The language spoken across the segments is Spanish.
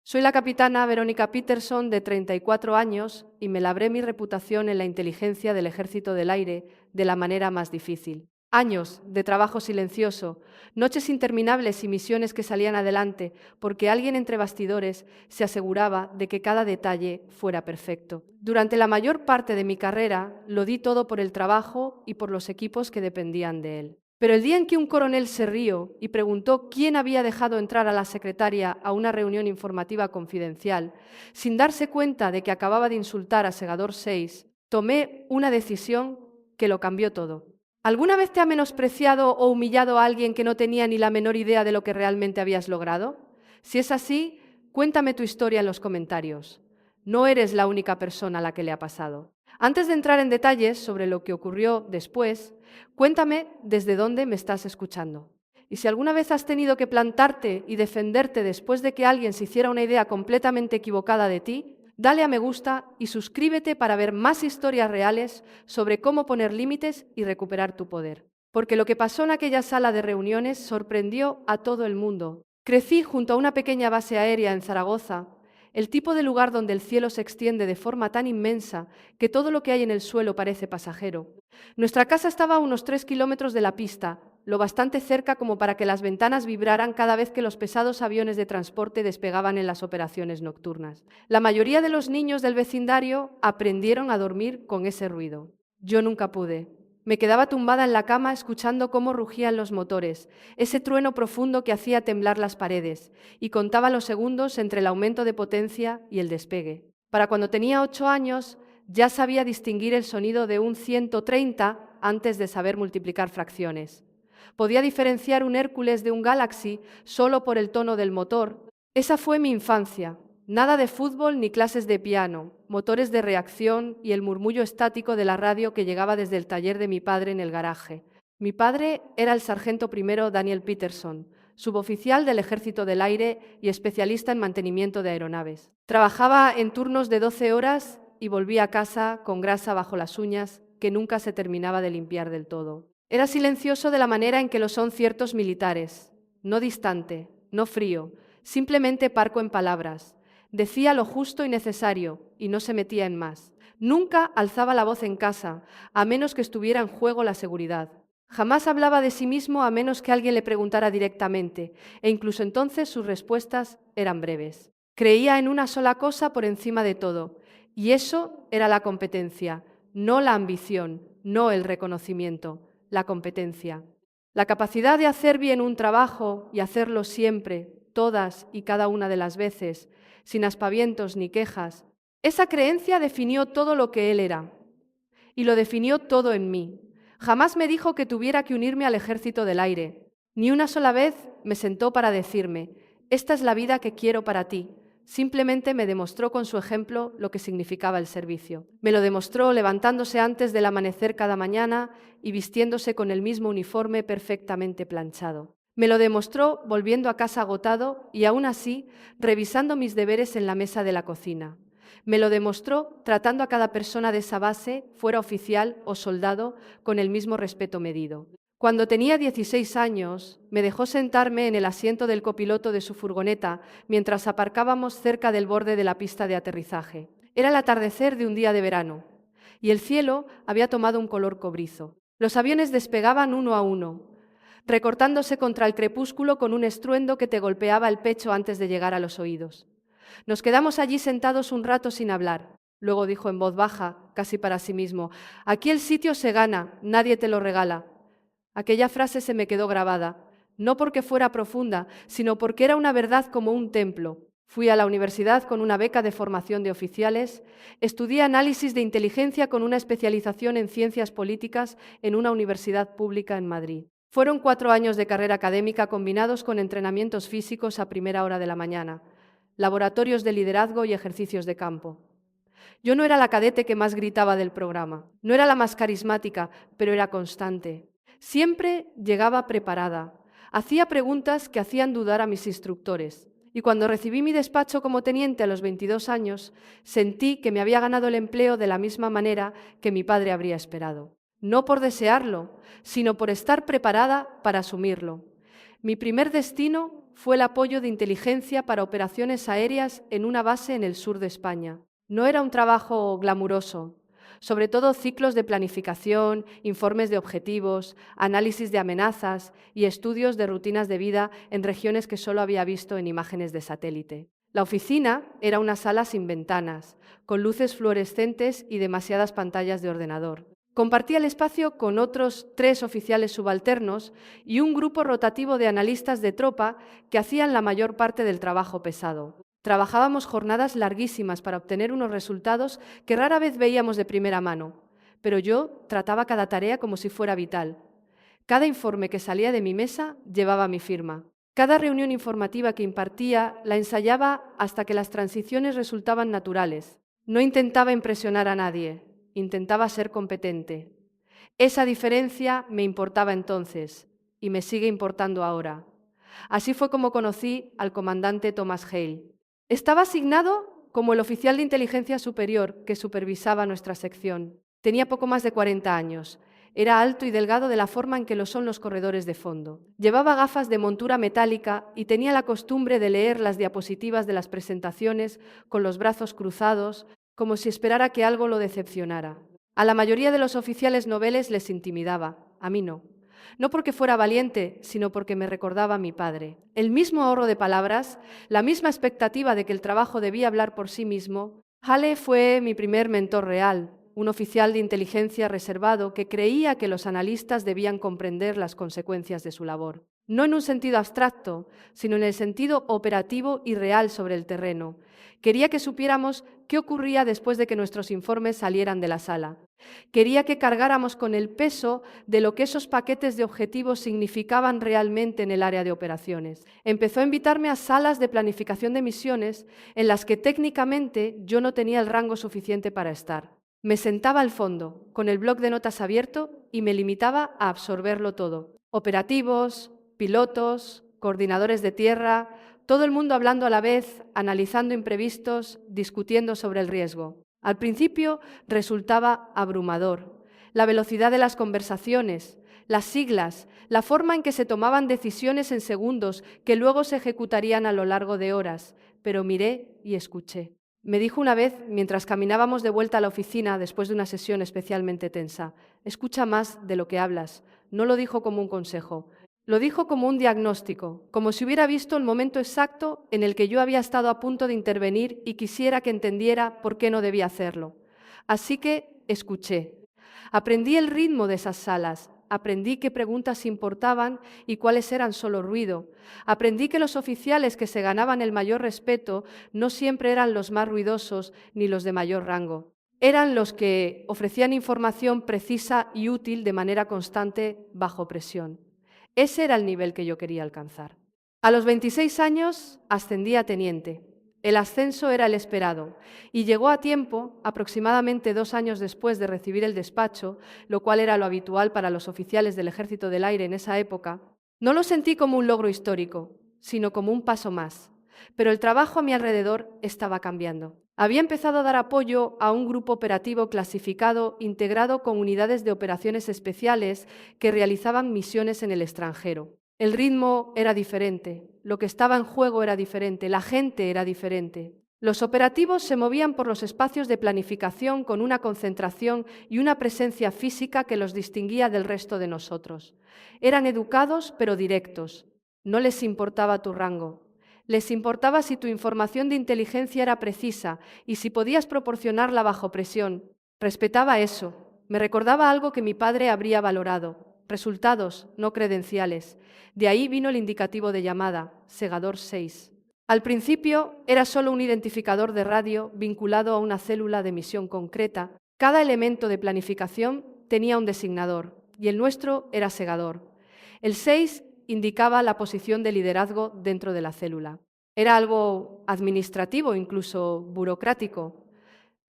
Soy la capitana Verónica Peterson, de 34 años, y me labré mi reputación en la inteligencia del Ejército del Aire de la manera más difícil. Años de trabajo silencioso, noches interminables y misiones que salían adelante porque alguien entre bastidores se aseguraba de que cada detalle fuera perfecto. Durante la mayor parte de mi carrera lo di todo por el trabajo y por los equipos que dependían de él. Pero el día en que un coronel se rió y preguntó quién había dejado entrar a la secretaria a una reunión informativa confidencial, sin darse cuenta de que acababa de insultar a Segador 6, tomé una decisión que lo cambió todo. ¿Alguna vez te ha menospreciado o humillado a alguien que no tenía ni la menor idea de lo que realmente habías logrado? Si es así, cuéntame tu historia en los comentarios. No eres la única persona a la que le ha pasado. Antes de entrar en detalles sobre lo que ocurrió después, cuéntame desde dónde me estás escuchando. Y si alguna vez has tenido que plantarte y defenderte después de que alguien se hiciera una idea completamente equivocada de ti, dale a me gusta y suscríbete para ver más historias reales sobre cómo poner límites y recuperar tu poder. Porque lo que pasó en aquella sala de reuniones sorprendió a todo el mundo. Crecí junto a una pequeña base aérea en Zaragoza, el tipo de lugar donde el cielo se extiende de forma tan inmensa que todo lo que hay en el suelo parece pasajero. Nuestra casa estaba a unos 3 kilómetros de la pista, lo bastante cerca como para que las ventanas vibraran cada vez que los pesados aviones de transporte despegaban en las operaciones nocturnas. La mayoría de los niños del vecindario aprendieron a dormir con ese ruido. Yo nunca pude. Me quedaba tumbada en la cama escuchando cómo rugían los motores, ese trueno profundo que hacía temblar las paredes, y contaba los segundos entre el aumento de potencia y el despegue. Para cuando tenía 8 años, ya sabía distinguir el sonido de un 130 antes de saber multiplicar fracciones. Podía diferenciar un Hércules de un Galaxy solo por el tono del motor. Esa fue mi infancia. Nada de fútbol ni clases de piano, motores de reacción y el murmullo estático de la radio que llegaba desde el taller de mi padre en el garaje. Mi padre era el sargento primero Daniel Peterson, suboficial del Ejército del Aire y especialista en mantenimiento de aeronaves. Trabajaba en turnos de 12 horas y volvía a casa con grasa bajo las uñas que nunca se terminaba de limpiar del todo. Era silencioso de la manera en que lo son ciertos militares, no distante, no frío, simplemente parco en palabras. Decía lo justo y necesario y no se metía en más. Nunca alzaba la voz en casa, a menos que estuviera en juego la seguridad. Jamás hablaba de sí mismo a menos que alguien le preguntara directamente, e incluso entonces sus respuestas eran breves. Creía en una sola cosa por encima de todo, y eso era la competencia, no la ambición, no el reconocimiento, la competencia. La capacidad de hacer bien un trabajo y hacerlo siempre, todas y cada una de las veces, sin aspavientos ni quejas. Esa creencia definió todo lo que él era y lo definió todo en mí. Jamás me dijo que tuviera que unirme al Ejército del Aire. Ni una sola vez me sentó para decirme, esta es la vida que quiero para ti. Simplemente me demostró con su ejemplo lo que significaba el servicio. Me lo demostró levantándose antes del amanecer cada mañana y vistiéndose con el mismo uniforme perfectamente planchado. Me lo demostró volviendo a casa agotado y aún así revisando mis deberes en la mesa de la cocina. Me lo demostró tratando a cada persona de esa base, fuera oficial o soldado, con el mismo respeto medido. Cuando tenía 16 años, me dejó sentarme en el asiento del copiloto de su furgoneta mientras aparcábamos cerca del borde de la pista de aterrizaje. Era el atardecer de un día de verano y el cielo había tomado un color cobrizo. Los aviones despegaban uno a uno, recortándose contra el crepúsculo con un estruendo que te golpeaba el pecho antes de llegar a los oídos. Nos quedamos allí sentados un rato sin hablar. Luego dijo en voz baja, casi para sí mismo, aquí el sitio se gana, nadie te lo regala. Aquella frase se me quedó grabada, no porque fuera profunda, sino porque era una verdad como un templo. Fui a la universidad con una beca de formación de oficiales, estudié análisis de inteligencia con una especialización en ciencias políticas en una universidad pública en Madrid. Fueron 4 años de carrera académica combinados con entrenamientos físicos a primera hora de la mañana, laboratorios de liderazgo y ejercicios de campo. Yo no era la cadete que más gritaba del programa, no era la más carismática, pero era constante. Siempre llegaba preparada, hacía preguntas que hacían dudar a mis instructores. Y cuando recibí mi despacho como teniente a los 22 años, sentí que me había ganado el empleo de la misma manera que mi padre habría esperado. No por desearlo, sino por estar preparada para asumirlo. Mi primer destino fue el apoyo de inteligencia para operaciones aéreas en una base en el sur de España. No era un trabajo glamuroso, sobre todo ciclos de planificación, informes de objetivos, análisis de amenazas y estudios de rutinas de vida en regiones que solo había visto en imágenes de satélite. La oficina era una sala sin ventanas, con luces fluorescentes y demasiadas pantallas de ordenador. Compartía el espacio con otros 3 oficiales subalternos y un grupo rotativo de analistas de tropa que hacían la mayor parte del trabajo pesado. Trabajábamos jornadas larguísimas para obtener unos resultados que rara vez veíamos de primera mano, pero yo trataba cada tarea como si fuera vital. Cada informe que salía de mi mesa llevaba mi firma. Cada reunión informativa que impartía la ensayaba hasta que las transiciones resultaban naturales. No intentaba impresionar a nadie, intentaba ser competente. Esa diferencia me importaba entonces y me sigue importando ahora. Así fue como conocí al comandante Thomas Hale. Estaba asignado como el oficial de inteligencia superior que supervisaba nuestra sección. Tenía poco más de 40 años. Era alto y delgado de la forma en que lo son los corredores de fondo. Llevaba gafas de montura metálica y tenía la costumbre de leer las diapositivas de las presentaciones con los brazos cruzados, como si esperara que algo lo decepcionara. A la mayoría de los oficiales noveles les intimidaba, a mí no. No porque fuera valiente, sino porque me recordaba a mi padre. El mismo ahorro de palabras, la misma expectativa de que el trabajo debía hablar por sí mismo. Hale fue mi primer mentor real, un oficial de inteligencia reservado que creía que los analistas debían comprender las consecuencias de su labor. No en un sentido abstracto, sino en el sentido operativo y real sobre el terreno. Quería que supiéramos qué ocurría después de que nuestros informes salieran de la sala. Quería que cargáramos con el peso de lo que esos paquetes de objetivos significaban realmente en el área de operaciones. Empezó a invitarme a salas de planificación de misiones en las que técnicamente yo no tenía el rango suficiente para estar. Me sentaba al fondo, con el bloc de notas abierto y me limitaba a absorberlo todo. Operativos, pilotos, coordinadores de tierra, todo el mundo hablando a la vez, analizando imprevistos, discutiendo sobre el riesgo. Al principio resultaba abrumador. La velocidad de las conversaciones, las siglas, la forma en que se tomaban decisiones en segundos que luego se ejecutarían a lo largo de horas. Pero miré y escuché. Me dijo una vez, mientras caminábamos de vuelta a la oficina después de una sesión especialmente tensa, escucha más de lo que hablas. No lo dijo como un consejo, lo dijo como un diagnóstico, como si hubiera visto el momento exacto en el que yo había estado a punto de intervenir y quisiera que entendiera por qué no debía hacerlo. Así que escuché. Aprendí el ritmo de esas salas. Aprendí qué preguntas importaban y cuáles eran solo ruido. Aprendí que los oficiales que se ganaban el mayor respeto no siempre eran los más ruidosos ni los de mayor rango. Eran los que ofrecían información precisa y útil de manera constante bajo presión. Ese era el nivel que yo quería alcanzar. A los 26 años ascendí a teniente. El ascenso era el esperado y llegó a tiempo, aproximadamente 2 años después de recibir el despacho, lo cual era lo habitual para los oficiales del Ejército del Aire en esa época. No lo sentí como un logro histórico, sino como un paso más. Pero el trabajo a mi alrededor estaba cambiando. Había empezado a dar apoyo a un grupo operativo clasificado integrado con unidades de operaciones especiales que realizaban misiones en el extranjero. El ritmo era diferente, lo que estaba en juego era diferente, la gente era diferente. Los operativos se movían por los espacios de planificación con una concentración y una presencia física que los distinguía del resto de nosotros. Eran educados pero directos. No les importaba tu rango. Les importaba si tu información de inteligencia era precisa y si podías proporcionarla bajo presión. Respetaba eso. Me recordaba algo que mi padre habría valorado. Resultados, no credenciales. De ahí vino el indicativo de llamada, Segador 6. Al principio era solo un identificador de radio vinculado a una célula de misión concreta. Cada elemento de planificación tenía un designador y el nuestro era Segador. El 6 indicaba la posición de liderazgo dentro de la célula. Era algo administrativo, incluso burocrático,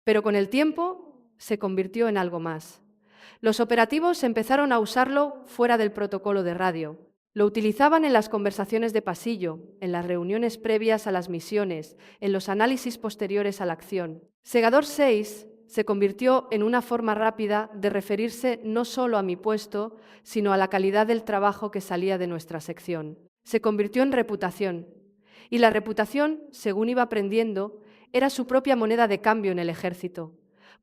pero con el tiempo se convirtió en algo más. Los operativos empezaron a usarlo fuera del protocolo de radio. Lo utilizaban en las conversaciones de pasillo, en las reuniones previas a las misiones, en los análisis posteriores a la acción. Segador 6 se convirtió en una forma rápida de referirse no solo a mi puesto, sino a la calidad del trabajo que salía de nuestra sección. Se convirtió en reputación. Y la reputación, según iba aprendiendo, era su propia moneda de cambio en el ejército.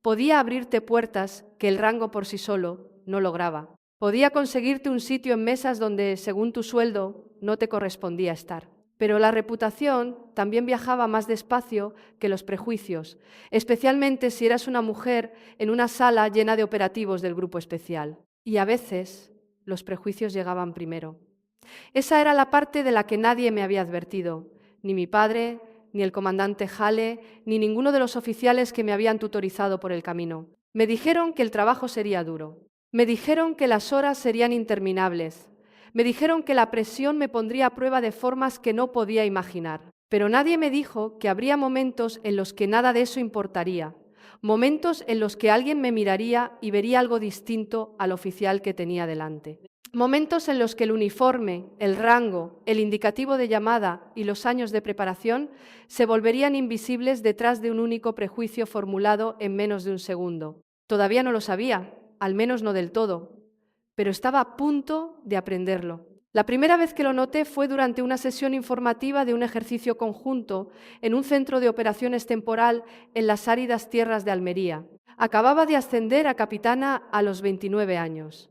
Podía abrirte puertas que el rango por sí solo no lograba. Podía conseguirte un sitio en mesas donde, según tu sueldo, no te correspondía estar. Pero la reputación también viajaba más despacio que los prejuicios, especialmente si eras una mujer en una sala llena de operativos del grupo especial. Y a veces los prejuicios llegaban primero. Esa era la parte de la que nadie me había advertido, ni mi padre, ni el comandante Hale, ni ninguno de los oficiales que me habían tutorizado por el camino. Me dijeron que el trabajo sería duro. Me dijeron que las horas serían interminables. Me dijeron que la presión me pondría a prueba de formas que no podía imaginar. Pero nadie me dijo que habría momentos en los que nada de eso importaría. Momentos en los que alguien me miraría y vería algo distinto al oficial que tenía delante. Momentos en los que el uniforme, el rango, el indicativo de llamada y los años de preparación se volverían invisibles detrás de un único prejuicio formulado en menos de un segundo. Todavía no lo sabía, al menos no del todo, pero estaba a punto de aprenderlo. La primera vez que lo noté fue durante una sesión informativa de un ejercicio conjunto en un centro de operaciones temporal en las áridas tierras de Almería. Acababa de ascender a capitana a los 29 años.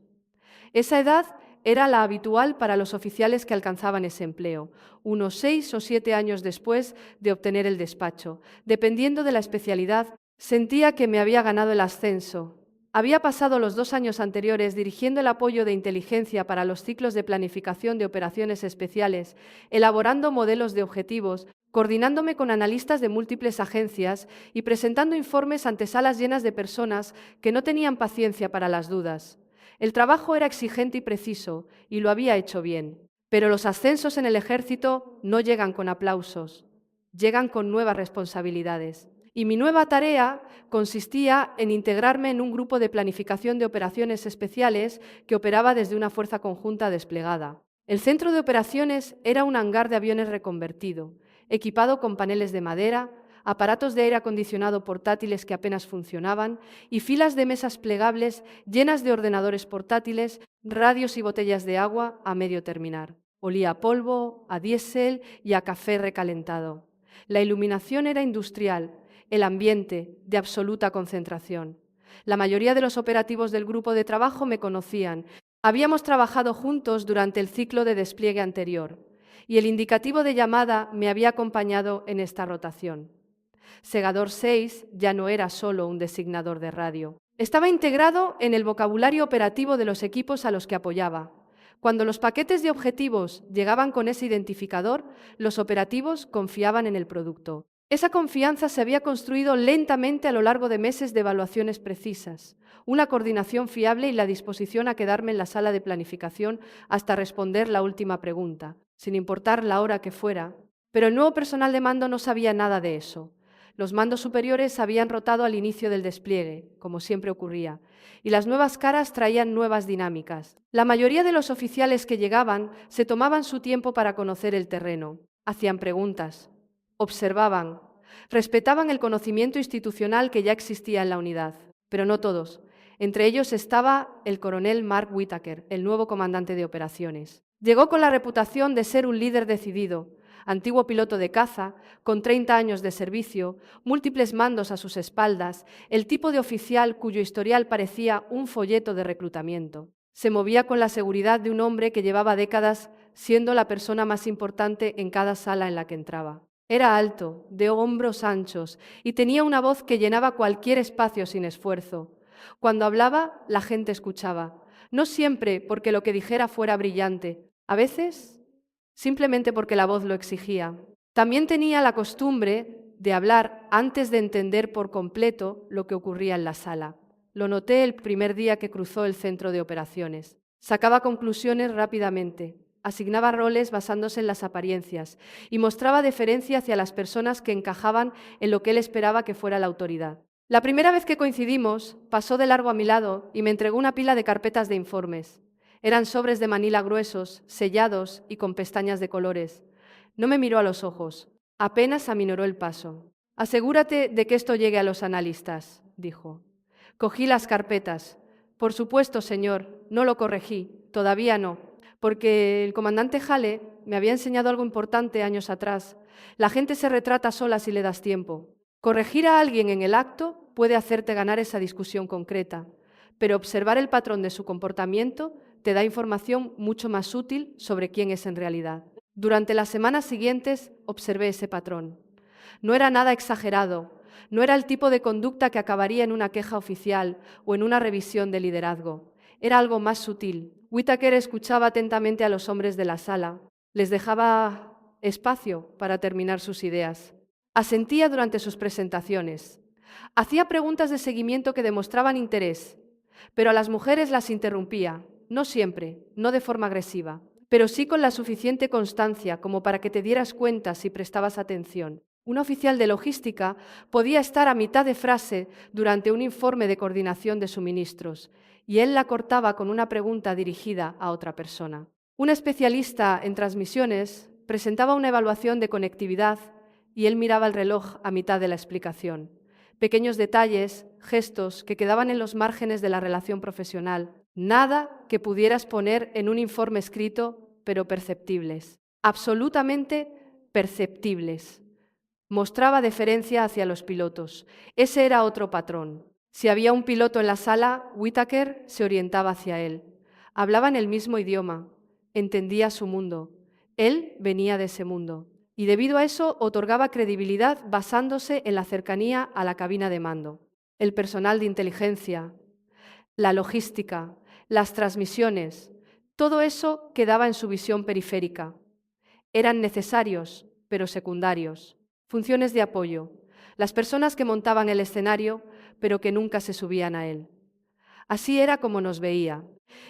Esa edad era la habitual para los oficiales que alcanzaban ese empleo, unos 6 o 7 años después de obtener el despacho. Dependiendo de la especialidad, sentía que me había ganado el ascenso. Había pasado los 2 años anteriores dirigiendo el apoyo de inteligencia para los ciclos de planificación de operaciones especiales, elaborando modelos de objetivos, coordinándome con analistas de múltiples agencias y presentando informes ante salas llenas de personas que no tenían paciencia para las dudas. El trabajo era exigente y preciso, y lo había hecho bien. Pero los ascensos en el ejército no llegan con aplausos, llegan con nuevas responsabilidades. Y mi nueva tarea consistía en integrarme en un grupo de planificación de operaciones especiales que operaba desde una fuerza conjunta desplegada. El centro de operaciones era un hangar de aviones reconvertido, equipado con paneles de madera, aparatos de aire acondicionado portátiles que apenas funcionaban y filas de mesas plegables llenas de ordenadores portátiles, radios y botellas de agua a medio terminar. Olía a polvo, a diésel y a café recalentado. La iluminación era industrial, el ambiente de absoluta concentración. La mayoría de los operativos del grupo de trabajo me conocían. Habíamos trabajado juntos durante el ciclo de despliegue anterior y el indicativo de llamada me había acompañado en esta rotación. Segador 6 ya no era solo un designador de radio. Estaba integrado en el vocabulario operativo de los equipos a los que apoyaba. Cuando los paquetes de objetivos llegaban con ese identificador, los operativos confiaban en el producto. Esa confianza se había construido lentamente a lo largo de meses de evaluaciones precisas, una coordinación fiable y la disposición a quedarme en la sala de planificación hasta responder la última pregunta, sin importar la hora que fuera. Pero el nuevo personal de mando no sabía nada de eso. Los mandos superiores habían rotado al inicio del despliegue, como siempre ocurría, y las nuevas caras traían nuevas dinámicas. La mayoría de los oficiales que llegaban se tomaban su tiempo para conocer el terreno, hacían preguntas, observaban, respetaban el conocimiento institucional que ya existía en la unidad, pero no todos. Entre ellos estaba el coronel Mark Whittaker, el nuevo comandante de operaciones. Llegó con la reputación de ser un líder decidido, antiguo piloto de caza, con 30 años de servicio, múltiples mandos a sus espaldas, el tipo de oficial cuyo historial parecía un folleto de reclutamiento. Se movía con la seguridad de un hombre que llevaba décadas siendo la persona más importante en cada sala en la que entraba. Era alto, de hombros anchos, y tenía una voz que llenaba cualquier espacio sin esfuerzo. Cuando hablaba, la gente escuchaba, no siempre porque lo que dijera fuera brillante, a veces simplemente porque la voz lo exigía. También tenía la costumbre de hablar antes de entender por completo lo que ocurría en la sala. Lo noté el primer día que cruzó el centro de operaciones. Sacaba conclusiones rápidamente, asignaba roles basándose en las apariencias y mostraba deferencia hacia las personas que encajaban en lo que él esperaba que fuera la autoridad. La primera vez que coincidimos, pasó de largo a mi lado y me entregó una pila de carpetas de informes. Eran sobres de manila gruesos, sellados y con pestañas de colores. No me miró a los ojos, apenas aminoró el paso. «Asegúrate de que esto llegue a los analistas», dijo. Cogí las carpetas. «Por supuesto, señor, no lo corregí, todavía no, porque el comandante Hale me había enseñado algo importante años atrás. La gente se retrata sola si le das tiempo. Corregir a alguien en el acto puede hacerte ganar esa discusión concreta, pero observar el patrón de su comportamiento te da información mucho más útil sobre quién es en realidad. Durante las semanas siguientes observé ese patrón. No era nada exagerado, no era el tipo de conducta que acabaría en una queja oficial o en una revisión de liderazgo. Era algo más sutil. Whittaker escuchaba atentamente a los hombres de la sala. Les dejaba espacio para terminar sus ideas. Asentía durante sus presentaciones. Hacía preguntas de seguimiento que demostraban interés, pero a las mujeres las interrumpía, no siempre, no de forma agresiva, pero sí con la suficiente constancia como para que te dieras cuenta si prestabas atención. Un oficial de logística podía estar a mitad de frase durante un informe de coordinación de suministros y él la cortaba con una pregunta dirigida a otra persona. Un especialista en transmisiones presentaba una evaluación de conectividad y él miraba el reloj a mitad de la explicación. Pequeños detalles, gestos que quedaban en los márgenes de la relación profesional. Nada que pudieras poner en un informe escrito, pero perceptibles. Absolutamente perceptibles. Mostraba deferencia hacia los pilotos. Ese era otro patrón. Si había un piloto en la sala, Whittaker se orientaba hacia él. Hablaban el mismo idioma. Entendía su mundo. Él venía de ese mundo. Y debido a eso otorgaba credibilidad basándose en la cercanía a la cabina de mando. El personal de inteligencia, la logística, las transmisiones, todo eso quedaba en su visión periférica. Eran necesarios, pero secundarios. Funciones de apoyo, las personas que montaban el escenario, pero que nunca se subían a él. Así era como nos veía.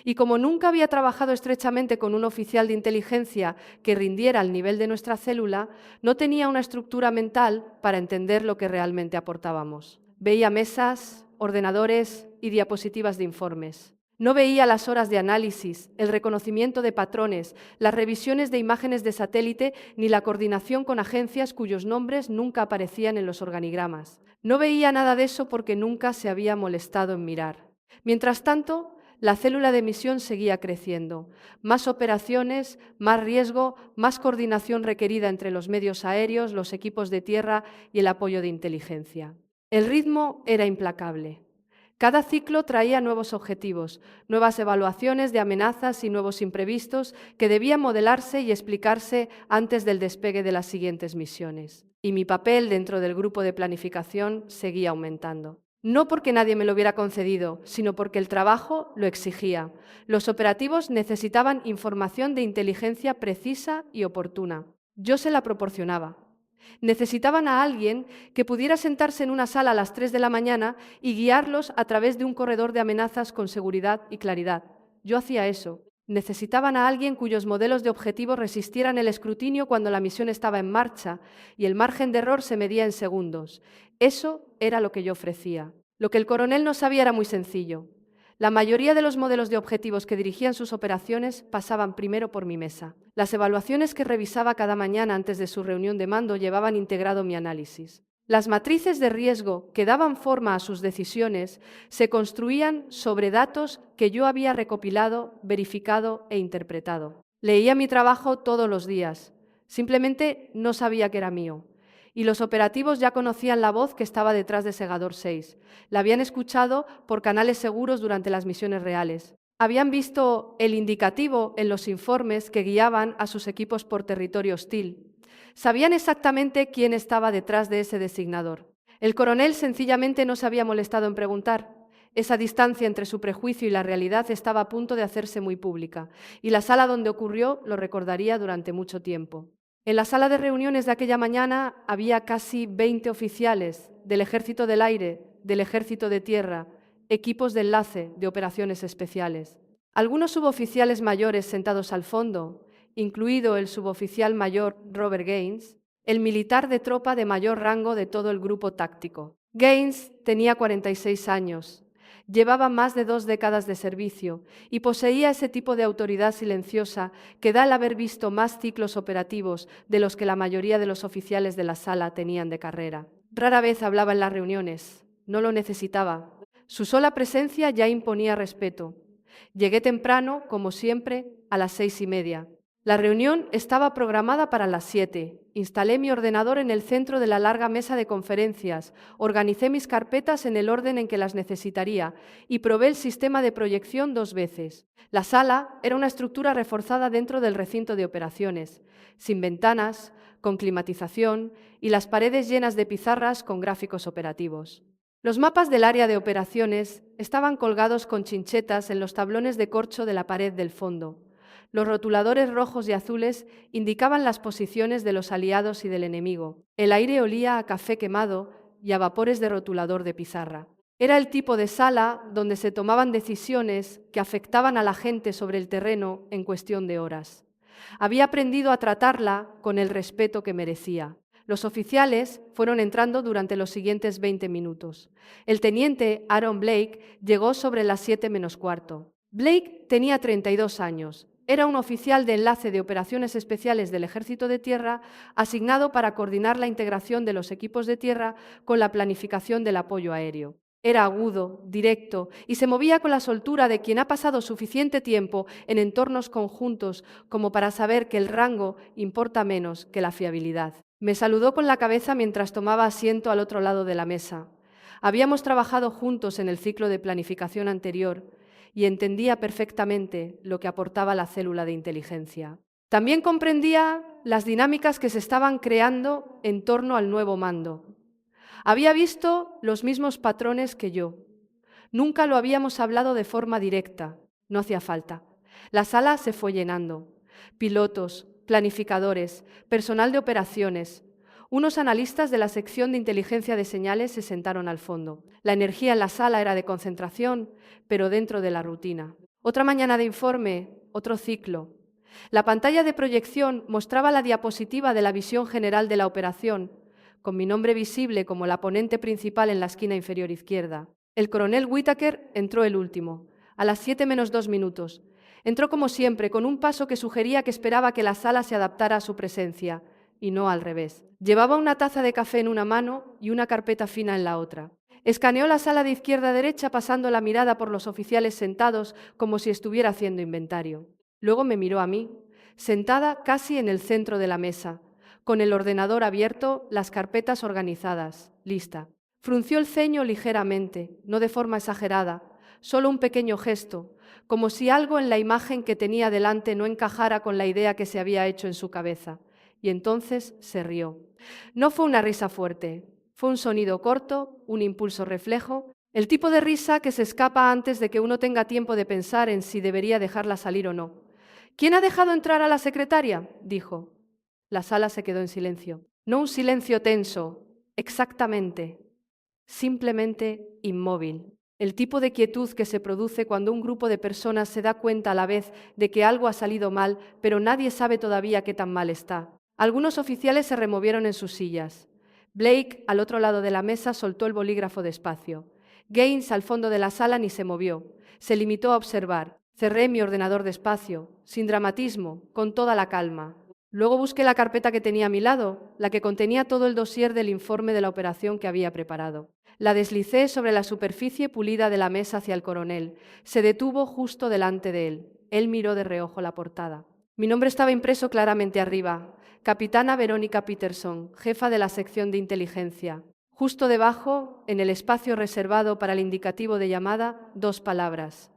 Y como nunca había trabajado estrechamente con un oficial de inteligencia que rindiera al nivel de nuestra célula, no tenía una estructura mental para entender lo que realmente aportábamos. Veía mesas, ordenadores y diapositivas de informes. No veía las horas de análisis, el reconocimiento de patrones, las revisiones de imágenes de satélite ni la coordinación con agencias cuyos nombres nunca aparecían en los organigramas. No veía nada de eso porque nunca se había molestado en mirar. Mientras tanto, la célula de misión seguía creciendo. Más operaciones, más riesgo, más coordinación requerida entre los medios aéreos, los equipos de tierra y el apoyo de inteligencia. El ritmo era implacable. Cada ciclo traía nuevos objetivos, nuevas evaluaciones de amenazas y nuevos imprevistos que debían modelarse y explicarse antes del despegue de las siguientes misiones. Y mi papel dentro del grupo de planificación seguía aumentando. No porque nadie me lo hubiera concedido, sino porque el trabajo lo exigía. Los operativos necesitaban información de inteligencia precisa y oportuna. Yo se la proporcionaba. Necesitaban a alguien que pudiera sentarse en una sala a las 3 de la mañana y guiarlos a través de un corredor de amenazas con seguridad y claridad. Yo hacía eso. Necesitaban a alguien cuyos modelos de objetivos resistieran el escrutinio cuando la misión estaba en marcha y el margen de error se medía en segundos. Eso era lo que yo ofrecía. Lo que el coronel no sabía era muy sencillo. La mayoría de los modelos de objetivos que dirigían sus operaciones pasaban primero por mi mesa. Las evaluaciones que revisaba cada mañana antes de su reunión de mando llevaban integrado mi análisis. Las matrices de riesgo que daban forma a sus decisiones se construían sobre datos que yo había recopilado, verificado e interpretado. Leía mi trabajo todos los días. Simplemente no sabía que era mío. Y los operativos ya conocían la voz que estaba detrás de Segador 6. La habían escuchado por canales seguros durante las misiones reales. Habían visto el indicativo en los informes que guiaban a sus equipos por territorio hostil. Sabían exactamente quién estaba detrás de ese designador. El coronel sencillamente no se había molestado en preguntar. Esa distancia entre su prejuicio y la realidad estaba a punto de hacerse muy pública, y la sala donde ocurrió lo recordaría durante mucho tiempo. En la sala de reuniones de aquella mañana había casi 20 oficiales del Ejército del Aire, del Ejército de Tierra, equipos de enlace de operaciones especiales. Algunos suboficiales mayores sentados al fondo, incluido el suboficial mayor Robert Gaines, el militar de tropa de mayor rango de todo el grupo táctico. Gaines tenía 46 años. Llevaba más de 2 décadas de servicio y poseía ese tipo de autoridad silenciosa que da el haber visto más ciclos operativos de los que la mayoría de los oficiales de la sala tenían de carrera. Rara vez hablaba en las reuniones, no lo necesitaba. Su sola presencia ya imponía respeto. Llegué temprano, como siempre, a las 6:30. La reunión estaba programada para las 7. Instalé mi ordenador en el centro de la larga mesa de conferencias, organicé mis carpetas en el orden en que las necesitaría y probé el sistema de proyección 2 veces. La sala era una estructura reforzada dentro del recinto de operaciones, sin ventanas, con climatización y las paredes llenas de pizarras con gráficos operativos. Los mapas del área de operaciones estaban colgados con chinchetas en los tablones de corcho de la pared del fondo. Los rotuladores rojos y azules indicaban las posiciones de los aliados y del enemigo. El aire olía a café quemado y a vapores de rotulador de pizarra. Era el tipo de sala donde se tomaban decisiones que afectaban a la gente sobre el terreno en cuestión de horas. Había aprendido a tratarla con el respeto que merecía. Los oficiales fueron entrando durante los siguientes 20 minutos. El teniente Aaron Blake llegó sobre las 7 menos cuarto. Blake tenía 32 años. Era un oficial de enlace de operaciones especiales del Ejército de Tierra asignado para coordinar la integración de los equipos de tierra con la planificación del apoyo aéreo. Era agudo, directo y se movía con la soltura de quien ha pasado suficiente tiempo en entornos conjuntos como para saber que el rango importa menos que la fiabilidad. Me saludó con la cabeza mientras tomaba asiento al otro lado de la mesa. Habíamos trabajado juntos en el ciclo de planificación anterior y entendía perfectamente lo que aportaba la célula de inteligencia. También comprendía las dinámicas que se estaban creando en torno al nuevo mando. Había visto los mismos patrones que yo. Nunca lo habíamos hablado de forma directa, no hacía falta. La sala se fue llenando. Pilotos, planificadores, personal de operaciones. Unos analistas de la sección de inteligencia de señales se sentaron al fondo. La energía en la sala era de concentración, pero dentro de la rutina. Otra mañana de informe, otro ciclo. La pantalla de proyección mostraba la diapositiva de la visión general de la operación, con mi nombre visible como la ponente principal en la esquina inferior izquierda. El coronel Whittaker entró el último, a las 7 menos 2 minutos. Entró como siempre, con un paso que sugería que esperaba que la sala se adaptara a su presencia, y no al revés. Llevaba una taza de café en una mano y una carpeta fina en la otra. Escaneó la sala de izquierda a derecha pasando la mirada por los oficiales sentados como si estuviera haciendo inventario. Luego me miró a mí, sentada casi en el centro de la mesa, con el ordenador abierto, las carpetas organizadas, lista. Frunció el ceño ligeramente, no de forma exagerada, solo un pequeño gesto, como si algo en la imagen que tenía delante no encajara con la idea que se había hecho en su cabeza. Y entonces se rió. No fue una risa fuerte, fue un sonido corto, un impulso reflejo, el tipo de risa que se escapa antes de que uno tenga tiempo de pensar en si debería dejarla salir o no. ¿Quién ha dejado entrar a la secretaria?, dijo. La sala se quedó en silencio. No un silencio tenso, exactamente, simplemente inmóvil. El tipo de quietud que se produce cuando un grupo de personas se da cuenta a la vez de que algo ha salido mal, pero nadie sabe todavía qué tan mal está. Algunos oficiales se removieron en sus sillas. Blake, al otro lado de la mesa, soltó el bolígrafo despacio. Gaines, al fondo de la sala, ni se movió. Se limitó a observar. Cerré mi ordenador despacio, sin dramatismo, con toda la calma. Luego busqué la carpeta que tenía a mi lado, la que contenía todo el dossier del informe de la operación que había preparado. La deslicé sobre la superficie pulida de la mesa hacia el coronel. Se detuvo justo delante de él. Él miró de reojo la portada. Mi nombre estaba impreso claramente arriba. Capitana Verónica Peterson, jefa de la sección de inteligencia. Justo debajo, en el espacio reservado para el indicativo de llamada, 2 palabras.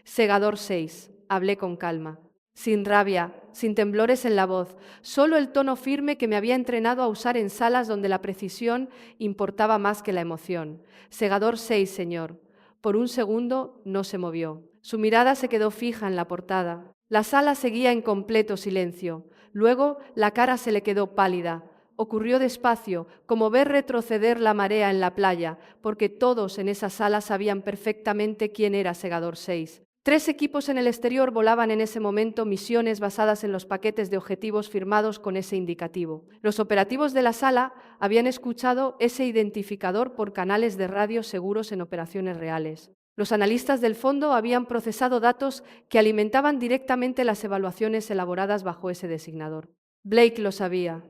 Segador 6. Hablé con calma. Sin rabia, sin temblores en la voz, solo el tono firme que me había entrenado a usar en salas donde la precisión importaba más que la emoción. Segador 6, señor. Por un segundo no se movió. Su mirada se quedó fija en la portada. La sala seguía en completo silencio. Luego la cara se le quedó pálida. Ocurrió despacio, como ver retroceder la marea en la playa, porque todos en esa sala sabían perfectamente quién era Segador 6. 3 equipos en el exterior volaban en ese momento misiones basadas en los paquetes de objetivos firmados con ese indicativo. Los operativos de la sala habían escuchado ese identificador por canales de radio seguros en operaciones reales. Los analistas del fondo habían procesado datos que alimentaban directamente las evaluaciones elaboradas bajo ese designador. Blake lo sabía.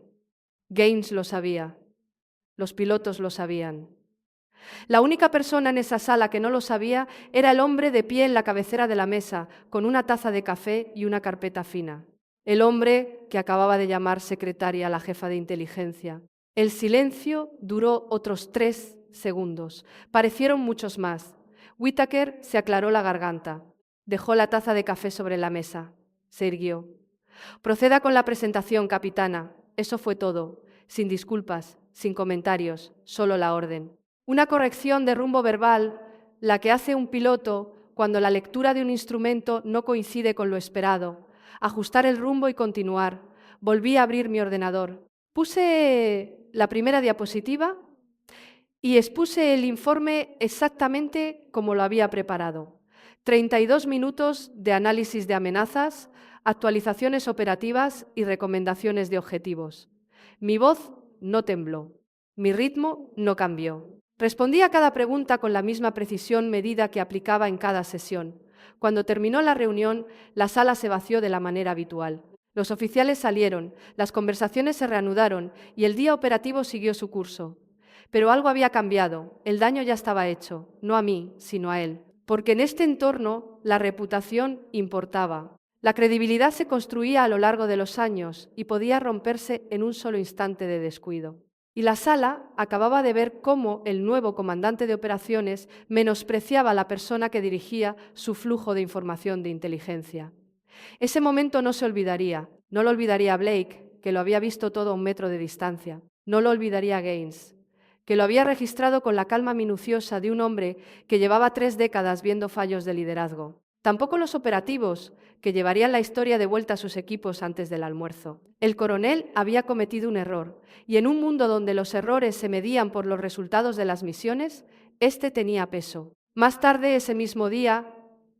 Gaines lo sabía. Los pilotos lo sabían. La única persona en esa sala que no lo sabía era el hombre de pie en la cabecera de la mesa, con una taza de café y una carpeta fina. el hombre que acababa de llamar secretaria a la jefa de inteligencia. El silencio duró otros 3 segundos. Parecieron muchos más. Whittaker se aclaró la garganta. Dejó la taza de café sobre la mesa. Se irguió. Proceda con la presentación, capitana. Eso fue todo. Sin disculpas, sin comentarios, solo la orden. Una corrección de rumbo verbal, la que hace un piloto cuando la lectura de un instrumento no coincide con lo esperado. Ajustar el rumbo y continuar. Volví a abrir mi ordenador. Puse la primera diapositiva y expuse el informe exactamente como lo había preparado. 32 minutos de análisis de amenazas, actualizaciones operativas y recomendaciones de objetivos. Mi voz no tembló, mi ritmo no cambió. Respondí a cada pregunta con la misma precisión medida que aplicaba en cada sesión. Cuando terminó la reunión, la sala se vació de la manera habitual. Los oficiales salieron, las conversaciones se reanudaron y el día operativo siguió su curso. Pero algo había cambiado, el daño ya estaba hecho, no a mí, sino a él. Porque en este entorno la reputación importaba. La credibilidad se construía a lo largo de los años y podía romperse en un solo instante de descuido. Y la sala acababa de ver cómo el nuevo comandante de operaciones menospreciaba a la persona que dirigía su flujo de información de inteligencia. Ese momento no se olvidaría. No lo olvidaría Blake, que lo había visto todo a 1 metro de distancia. No lo olvidaría Gaines, que lo había registrado con la calma minuciosa de un hombre que llevaba 3 décadas viendo fallos de liderazgo. Tampoco los operativos, que llevarían la historia de vuelta a sus equipos antes del almuerzo. El coronel había cometido un error, y en un mundo donde los errores se medían por los resultados de las misiones, este tenía peso. Más tarde, ese mismo día,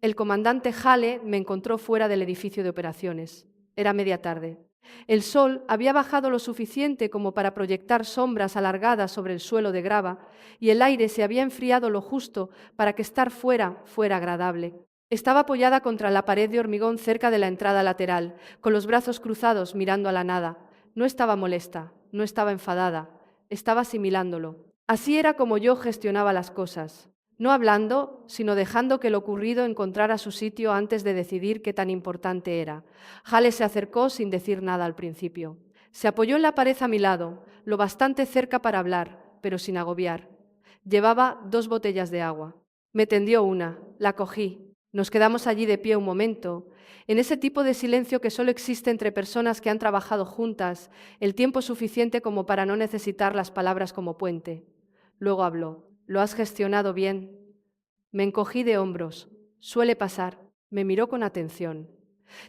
el comandante Hale me encontró fuera del edificio de operaciones. Era media tarde. El sol había bajado lo suficiente como para proyectar sombras alargadas sobre el suelo de grava y el aire se había enfriado lo justo para que estar fuera fuera agradable. Estaba apoyada contra la pared de hormigón cerca de la entrada lateral, con los brazos cruzados mirando a la nada. No estaba molesta, no estaba enfadada, estaba asimilándolo. Así era como yo gestionaba las cosas. No hablando, sino dejando que lo ocurrido encontrara su sitio antes de decidir qué tan importante era. Hale se acercó sin decir nada al principio. Se apoyó en la pared a mi lado, lo bastante cerca para hablar, pero sin agobiar. Llevaba 2 botellas de agua. Me tendió una, la cogí. Nos quedamos allí de pie un momento, en ese tipo de silencio que solo existe entre personas que han trabajado juntas, el tiempo suficiente como para no necesitar las palabras como puente. Luego habló. ¿Lo has gestionado bien? Me encogí de hombros. Suele pasar. Me miró con atención.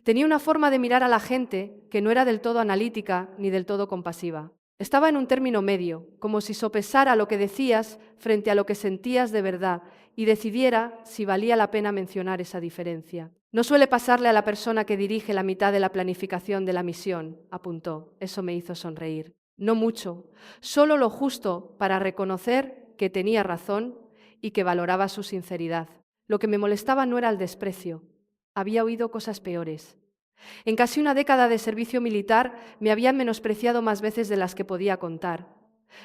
Tenía una forma de mirar a la gente que no era del todo analítica ni del todo compasiva. Estaba en un término medio, como si sopesara lo que decías frente a lo que sentías de verdad y decidiera si valía la pena mencionar esa diferencia. No suele pasarle a la persona que dirige la mitad de la planificación de la misión, apuntó. Eso me hizo sonreír. No mucho, solo lo justo para reconocer que tenía razón y que valoraba su sinceridad. Lo que me molestaba no era el desprecio. Había oído cosas peores. En casi una década de servicio militar me habían menospreciado más veces de las que podía contar.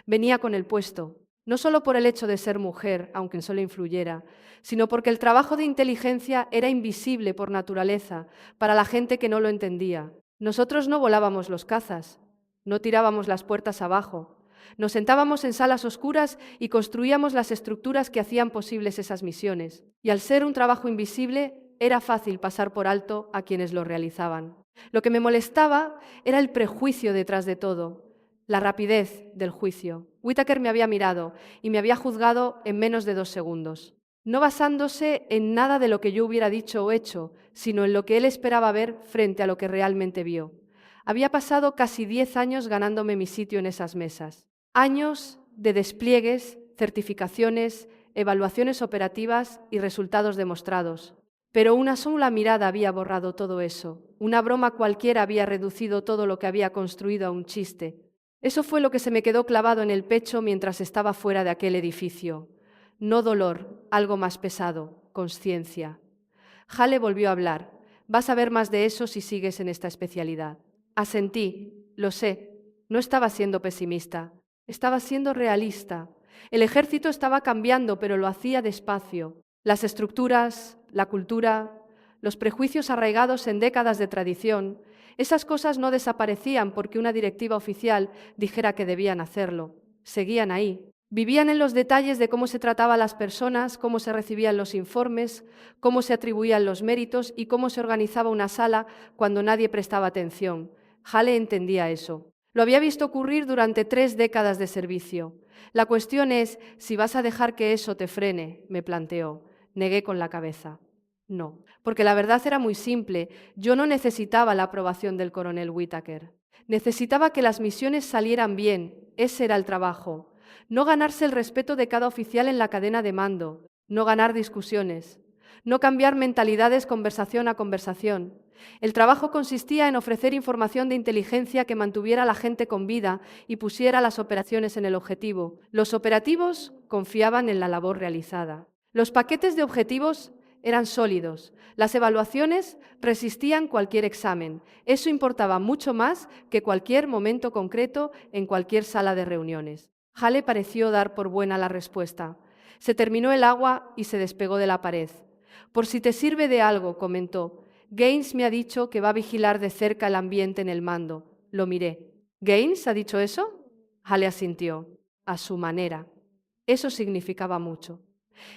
Venía con el puesto, no solo por el hecho de ser mujer, aunque solo influyera, sino porque el trabajo de inteligencia era invisible por naturaleza para la gente que no lo entendía. Nosotros no volábamos los cazas, no tirábamos las puertas abajo, nos sentábamos en salas oscuras y construíamos las estructuras que hacían posibles esas misiones. Y al ser un trabajo invisible, era fácil pasar por alto a quienes lo realizaban. Lo que me molestaba era el prejuicio detrás de todo, la rapidez del juicio. Whittaker me había mirado y me había juzgado en menos de 2 segundos, no basándose en nada de lo que yo hubiera dicho o hecho, sino en lo que él esperaba ver frente a lo que realmente vio. Había pasado casi 10 años ganándome mi sitio en esas mesas. Años de despliegues, certificaciones, evaluaciones operativas y resultados demostrados. Pero una sola mirada había borrado todo eso. Una broma cualquiera había reducido todo lo que había construido a un chiste. Eso fue lo que se me quedó clavado en el pecho mientras estaba fuera de aquel edificio. No dolor, algo más pesado, consciencia. Hale volvió a hablar. Vas a ver más de eso si sigues en esta especialidad. Asentí, lo sé. No estaba siendo pesimista. Estaba siendo realista. El ejército estaba cambiando, pero lo hacía despacio. Las estructuras, la cultura, los prejuicios arraigados en décadas de tradición Esas cosas no desaparecían porque una directiva oficial dijera que debían hacerlo. Seguían ahí. Vivían en los detalles de cómo se trataba a las personas, cómo se recibían los informes, cómo se atribuían los méritos y cómo se organizaba una sala cuando nadie prestaba atención. Hale entendía eso. Lo había visto ocurrir durante 3 décadas de servicio. La cuestión es si vas a dejar que eso te frene, me planteó. Negué con la cabeza. No, porque la verdad era muy simple. Yo no necesitaba la aprobación del coronel Whittaker. Necesitaba que las misiones salieran bien. Ese era el trabajo. No ganarse el respeto de cada oficial en la cadena de mando. No ganar discusiones. No cambiar mentalidades conversación a conversación. El trabajo consistía en ofrecer información de inteligencia que mantuviera a la gente con vida y pusiera las operaciones en el objetivo. Los operativos confiaban en la labor realizada. Los paquetes de objetivos eran sólidos. Las evaluaciones resistían cualquier examen. Eso importaba mucho más que cualquier momento concreto en cualquier sala de reuniones. Hale pareció dar por buena la respuesta. Se terminó el agua y se despegó de la pared. Por si te sirve de algo, comentó. Gaines me ha dicho que va a vigilar de cerca el ambiente en el mando. Lo miré. ¿Gaines ha dicho eso? Hale asintió. A su manera. Eso significaba mucho.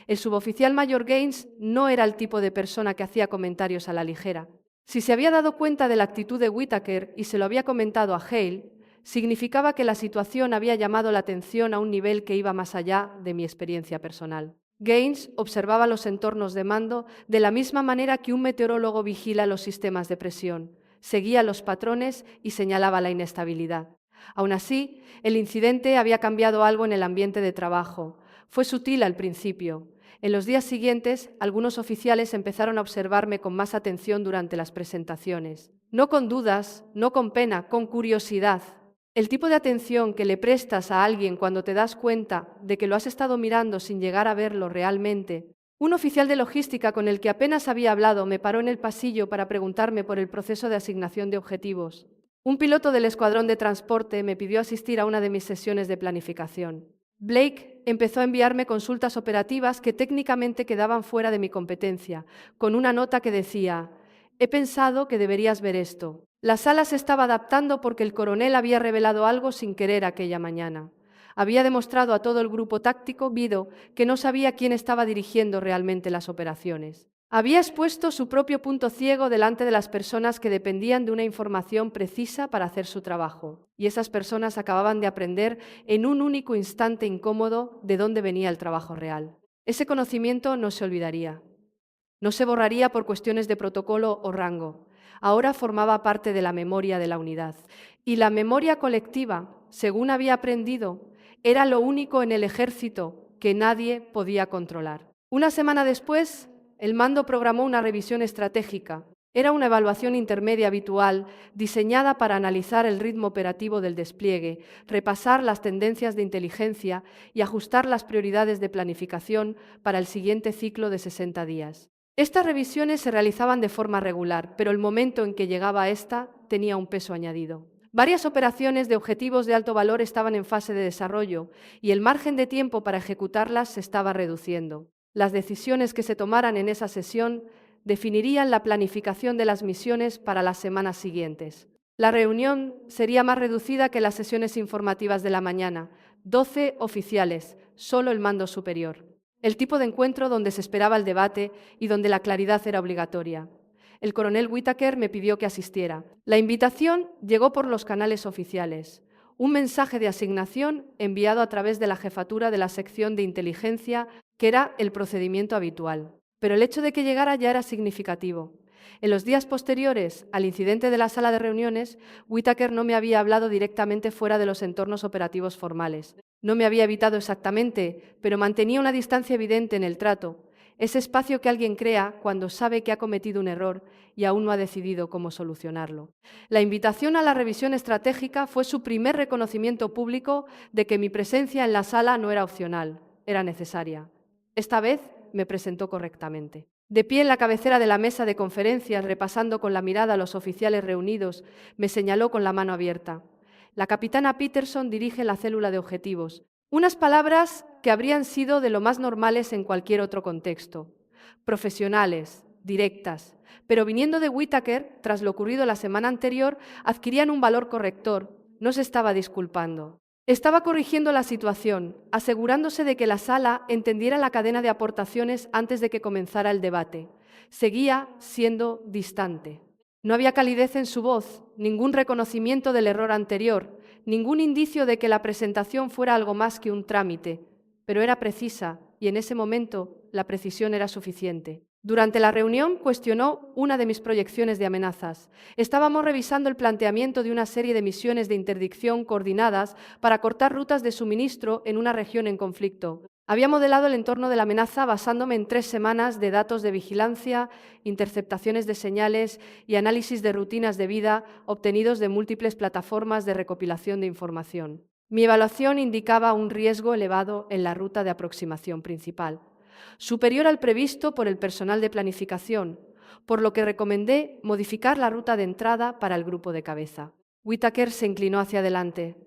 El suboficial mayor Gaines no era el tipo de persona que hacía comentarios a la ligera. Si se había dado cuenta de la actitud de Whittaker y se lo había comentado a Hale, significaba que la situación había llamado la atención a un nivel que iba más allá de mi experiencia personal. Gaines observaba los entornos de mando de la misma manera que un meteorólogo vigila los sistemas de presión. Seguía los patrones y señalaba la inestabilidad. Aún así, el incidente había cambiado algo en el ambiente de trabajo. Fue sutil al principio. En los días siguientes, algunos oficiales empezaron a observarme con más atención durante las presentaciones. No con dudas, no con pena, con curiosidad. El tipo de atención que le prestas a alguien cuando te das cuenta de que lo has estado mirando sin llegar a verlo realmente. Un oficial de logística con el que apenas había hablado me paró en el pasillo para preguntarme por el proceso de asignación de objetivos. Un piloto del escuadrón de transporte me pidió asistir a una de mis sesiones de planificación. Blake empezó a enviarme consultas operativas que técnicamente quedaban fuera de mi competencia, con una nota que decía: «He pensado que deberías ver esto». La sala se estaba adaptando porque el coronel había revelado algo sin querer aquella mañana. Había demostrado a todo el grupo táctico vido que no sabía quién estaba dirigiendo realmente las operaciones. Había expuesto su propio punto ciego delante de las personas que dependían de una información precisa para hacer su trabajo, y esas personas acababan de aprender en un único instante incómodo de dónde venía el trabajo real. Ese conocimiento no se olvidaría. No se borraría por cuestiones de protocolo o rango. Ahora formaba parte de la memoria de la unidad. Y la memoria colectiva, según había aprendido, era lo único en el ejército que nadie podía controlar. Una semana después, el mando programó una revisión estratégica. Era una evaluación intermedia habitual diseñada para analizar el ritmo operativo del despliegue, repasar las tendencias de inteligencia y ajustar las prioridades de planificación para el siguiente ciclo de 60 días. Estas revisiones se realizaban de forma regular, pero el momento en que llegaba esta tenía un peso añadido. Varias operaciones de objetivos de alto valor estaban en fase de desarrollo y el margen de tiempo para ejecutarlas se estaba reduciendo. Las decisiones que se tomaran en esa sesión definirían la planificación de las misiones para las semanas siguientes. La reunión sería más reducida que las sesiones informativas de la mañana. 12 oficiales, solo el mando superior. El tipo de encuentro donde se esperaba el debate y donde la claridad era obligatoria. El coronel Whittaker me pidió que asistiera. La invitación llegó por los canales oficiales. Un mensaje de asignación enviado a través de la jefatura de la sección de inteligencia, que era el procedimiento habitual. Pero el hecho de que llegara ya era significativo. En los días posteriores al incidente de la sala de reuniones, Whittaker no me había hablado directamente fuera de los entornos operativos formales. No me había evitado exactamente, pero mantenía una distancia evidente en el trato, ese espacio que alguien crea cuando sabe que ha cometido un error y aún no ha decidido cómo solucionarlo. La invitación a la revisión estratégica fue su primer reconocimiento público de que mi presencia en la sala no era opcional, era necesaria. Esta vez me presentó correctamente. De pie en la cabecera de la mesa de conferencias, repasando con la mirada a los oficiales reunidos, me señaló con la mano abierta. La capitana Peterson dirige la célula de objetivos. Unas palabras que habrían sido de lo más normales en cualquier otro contexto. Profesionales, directas, pero viniendo de Whittaker, tras lo ocurrido la semana anterior, adquirían un valor corrector. No se estaba disculpando. Estaba corrigiendo la situación, asegurándose de que la sala entendiera la cadena de aportaciones antes de que comenzara el debate. Seguía siendo distante. No había calidez en su voz, ningún reconocimiento del error anterior, ningún indicio de que la presentación fuera algo más que un trámite, pero era precisa y en ese momento la precisión era suficiente. Durante la reunión cuestionó una de mis proyecciones de amenazas. Estábamos revisando el planteamiento de una serie de misiones de interdicción coordinadas para cortar rutas de suministro en una región en conflicto. Había modelado el entorno de la amenaza basándome en 3 semanas de datos de vigilancia, interceptaciones de señales y análisis de rutinas de vida obtenidos de múltiples plataformas de recopilación de información. Mi evaluación indicaba un riesgo elevado en la ruta de aproximación principal, superior al previsto por el personal de planificación, por lo que recomendé modificar la ruta de entrada para el grupo de cabeza. Whittaker se inclinó hacia adelante.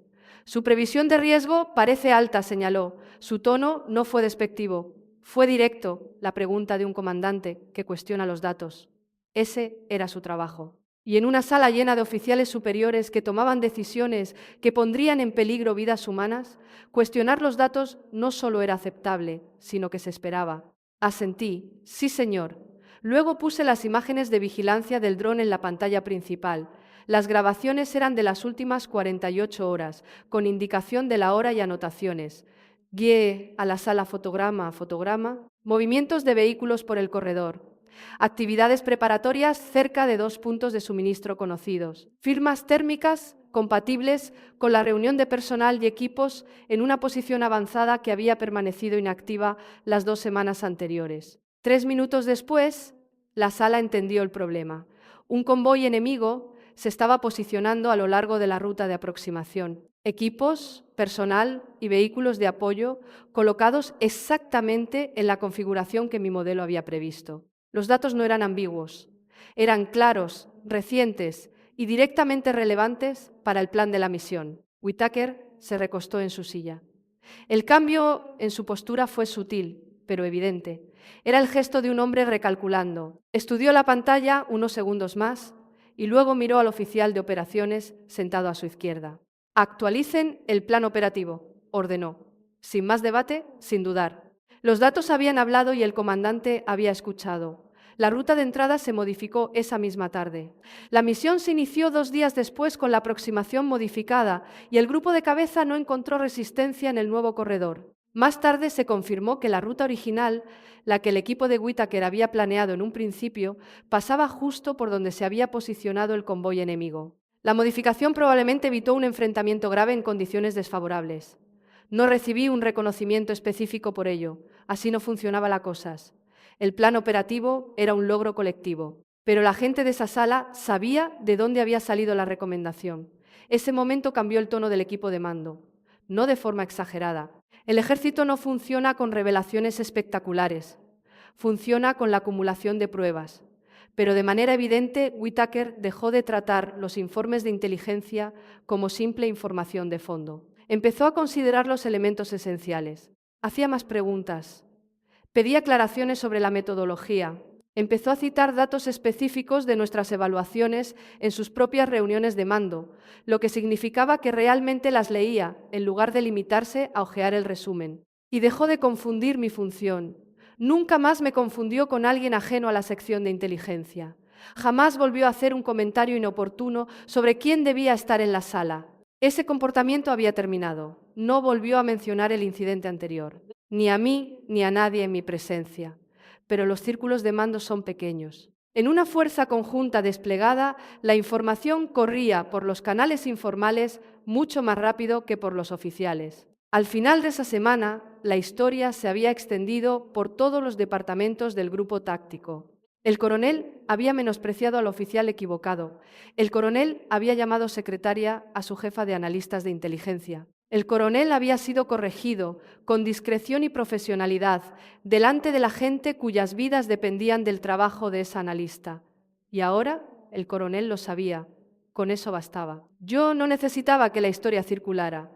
Su previsión de riesgo parece alta, señaló. Su tono no fue despectivo. Fue directo, la pregunta de un comandante que cuestiona los datos. Ese era su trabajo. Y en una sala llena de oficiales superiores que tomaban decisiones que pondrían en peligro vidas humanas, cuestionar los datos no solo era aceptable, sino que se esperaba. Asentí, sí señor. Luego puse las imágenes de vigilancia del dron en la pantalla principal. Las grabaciones eran de las últimas 48 horas, con indicación de la hora y anotaciones. Guié a la sala fotograma a fotograma, movimientos de vehículos por el corredor. Actividades preparatorias cerca de 2 puntos de suministro conocidos. Firmas térmicas compatibles con la reunión de personal y equipos en una posición avanzada que había permanecido inactiva las 2 semanas anteriores. 3 minutos después, la sala entendió el problema. Un convoy enemigo se estaba posicionando a lo largo de la ruta de aproximación. Equipos, personal y vehículos de apoyo colocados exactamente en la configuración que mi modelo había previsto. Los datos no eran ambiguos, eran claros, recientes y directamente relevantes para el plan de la misión. Whittaker se recostó en su silla. El cambio en su postura fue sutil, pero evidente. Era el gesto de un hombre recalculando. Estudió la pantalla unos segundos más y luego miró al oficial de operaciones sentado a su izquierda. Actualicen el plan operativo, ordenó. Sin más debate, sin dudar. Los datos habían hablado y el comandante había escuchado. La ruta de entrada se modificó esa misma tarde. La misión se inició 2 días después con la aproximación modificada y el grupo de cabeza no encontró resistencia en el nuevo corredor. Más tarde se confirmó que la ruta original, la que el equipo de Whittaker había planeado en un principio, pasaba justo por donde se había posicionado el convoy enemigo. La modificación probablemente evitó un enfrentamiento grave en condiciones desfavorables. No recibí un reconocimiento específico por ello. Así no funcionaba la cosa. El plan operativo era un logro colectivo, pero la gente de esa sala sabía de dónde había salido la recomendación. Ese momento cambió el tono del equipo de mando, no de forma exagerada. El ejército no funciona con revelaciones espectaculares, funciona con la acumulación de pruebas. Pero de manera evidente, Whittaker dejó de tratar los informes de inteligencia como simple información de fondo. Empezó a considerar los elementos esenciales. Hacía más preguntas. Pedía aclaraciones sobre la metodología. Empezó a citar datos específicos de nuestras evaluaciones en sus propias reuniones de mando, lo que significaba que realmente las leía, en lugar de limitarse a hojear el resumen. Y dejó de confundir mi función. Nunca más me confundió con alguien ajeno a la sección de inteligencia. Jamás volvió a hacer un comentario inoportuno sobre quién debía estar en la sala. Ese comportamiento había terminado. No volvió a mencionar el incidente anterior, ni a mí ni a nadie en mi presencia. Pero los círculos de mando son pequeños. En una fuerza conjunta desplegada, la información corría por los canales informales mucho más rápido que por los oficiales. Al final de esa semana, la historia se había extendido por todos los departamentos del grupo táctico. El coronel había menospreciado al oficial equivocado. El coronel había llamado secretaria a su jefa de analistas de inteligencia. El coronel había sido corregido con discreción y profesionalidad delante de la gente cuyas vidas dependían del trabajo de esa analista. Y ahora el coronel lo sabía. Con eso bastaba. Yo no necesitaba que la historia circulara.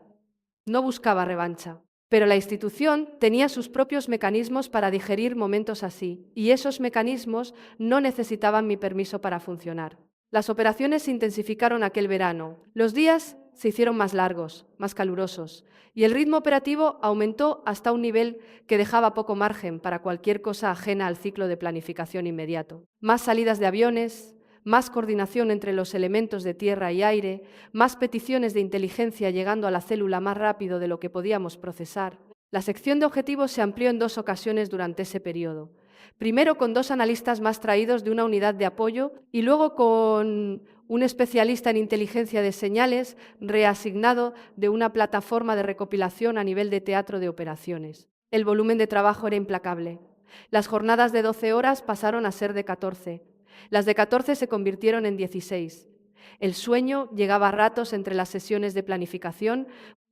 No buscaba revancha. Pero la institución tenía sus propios mecanismos para digerir momentos así, y esos mecanismos no necesitaban mi permiso para funcionar. Las operaciones se intensificaron aquel verano. Los días se hicieron más largos, más calurosos, y el ritmo operativo aumentó hasta un nivel que dejaba poco margen para cualquier cosa ajena al ciclo de planificación inmediato. Más salidas de aviones, más coordinación entre los elementos de tierra y aire, más peticiones de inteligencia llegando a la célula más rápido de lo que podíamos procesar. La sección de objetivos se amplió en 2 ocasiones durante ese periodo. Primero con 2 analistas más traídos de una unidad de apoyo y luego con un especialista en inteligencia de señales reasignado de una plataforma de recopilación a nivel de teatro de operaciones. El volumen de trabajo era implacable. Las jornadas de 12 horas pasaron a ser de 14. Las de 14 se convirtieron en 16. El sueño llegaba a ratos entre las sesiones de planificación,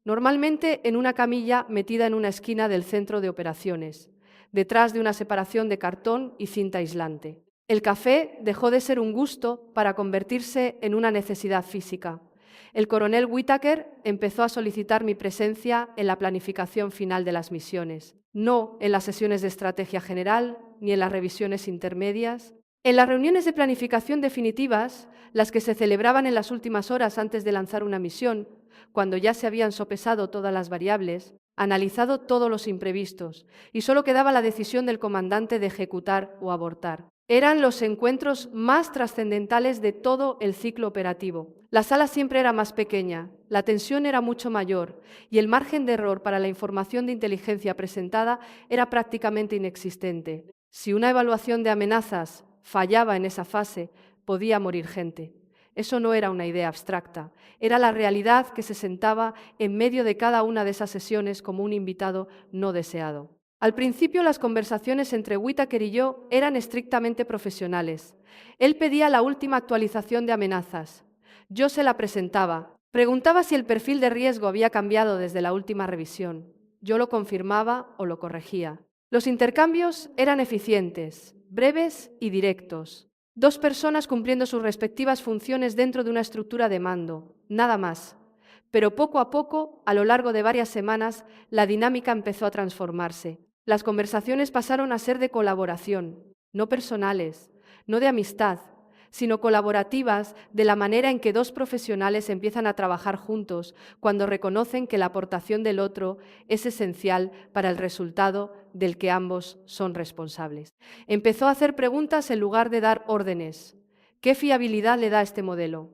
normalmente en una camilla metida en una esquina del centro de operaciones, detrás de una separación de cartón y cinta aislante. El café dejó de ser un gusto para convertirse en una necesidad física. El coronel Whittaker empezó a solicitar mi presencia en la planificación final de las misiones, no en las sesiones de estrategia general ni en las revisiones intermedias. En las reuniones de planificación definitivas, las que se celebraban en las últimas horas antes de lanzar una misión, cuando ya se habían sopesado todas las variables, analizado todos los imprevistos y solo quedaba la decisión del comandante de ejecutar o abortar. Eran los encuentros más trascendentales de todo el ciclo operativo. La sala siempre era más pequeña, la tensión era mucho mayor y el margen de error para la información de inteligencia presentada era prácticamente inexistente. Si una evaluación de amenazas fallaba en esa fase, podía morir gente. Eso no era una idea abstracta, era la realidad que se sentaba en medio de cada una de esas sesiones como un invitado no deseado. Al principio las conversaciones entre Whittaker y yo eran estrictamente profesionales. Él pedía la última actualización de amenazas. Yo se la presentaba. Preguntaba si el perfil de riesgo había cambiado desde la última revisión. Yo lo confirmaba o lo corregía. Los intercambios eran eficientes, breves y directos. 2 personas cumpliendo sus respectivas funciones dentro de una estructura de mando, nada más. Pero poco a poco, a lo largo de varias semanas, la dinámica empezó a transformarse. Las conversaciones pasaron a ser de colaboración, no personales, no de amistad, sino colaborativas de la manera en que 2 profesionales empiezan a trabajar juntos cuando reconocen que la aportación del otro es esencial para el resultado del que ambos son responsables. Empezó a hacer preguntas en lugar de dar órdenes. ¿Qué fiabilidad le da este modelo?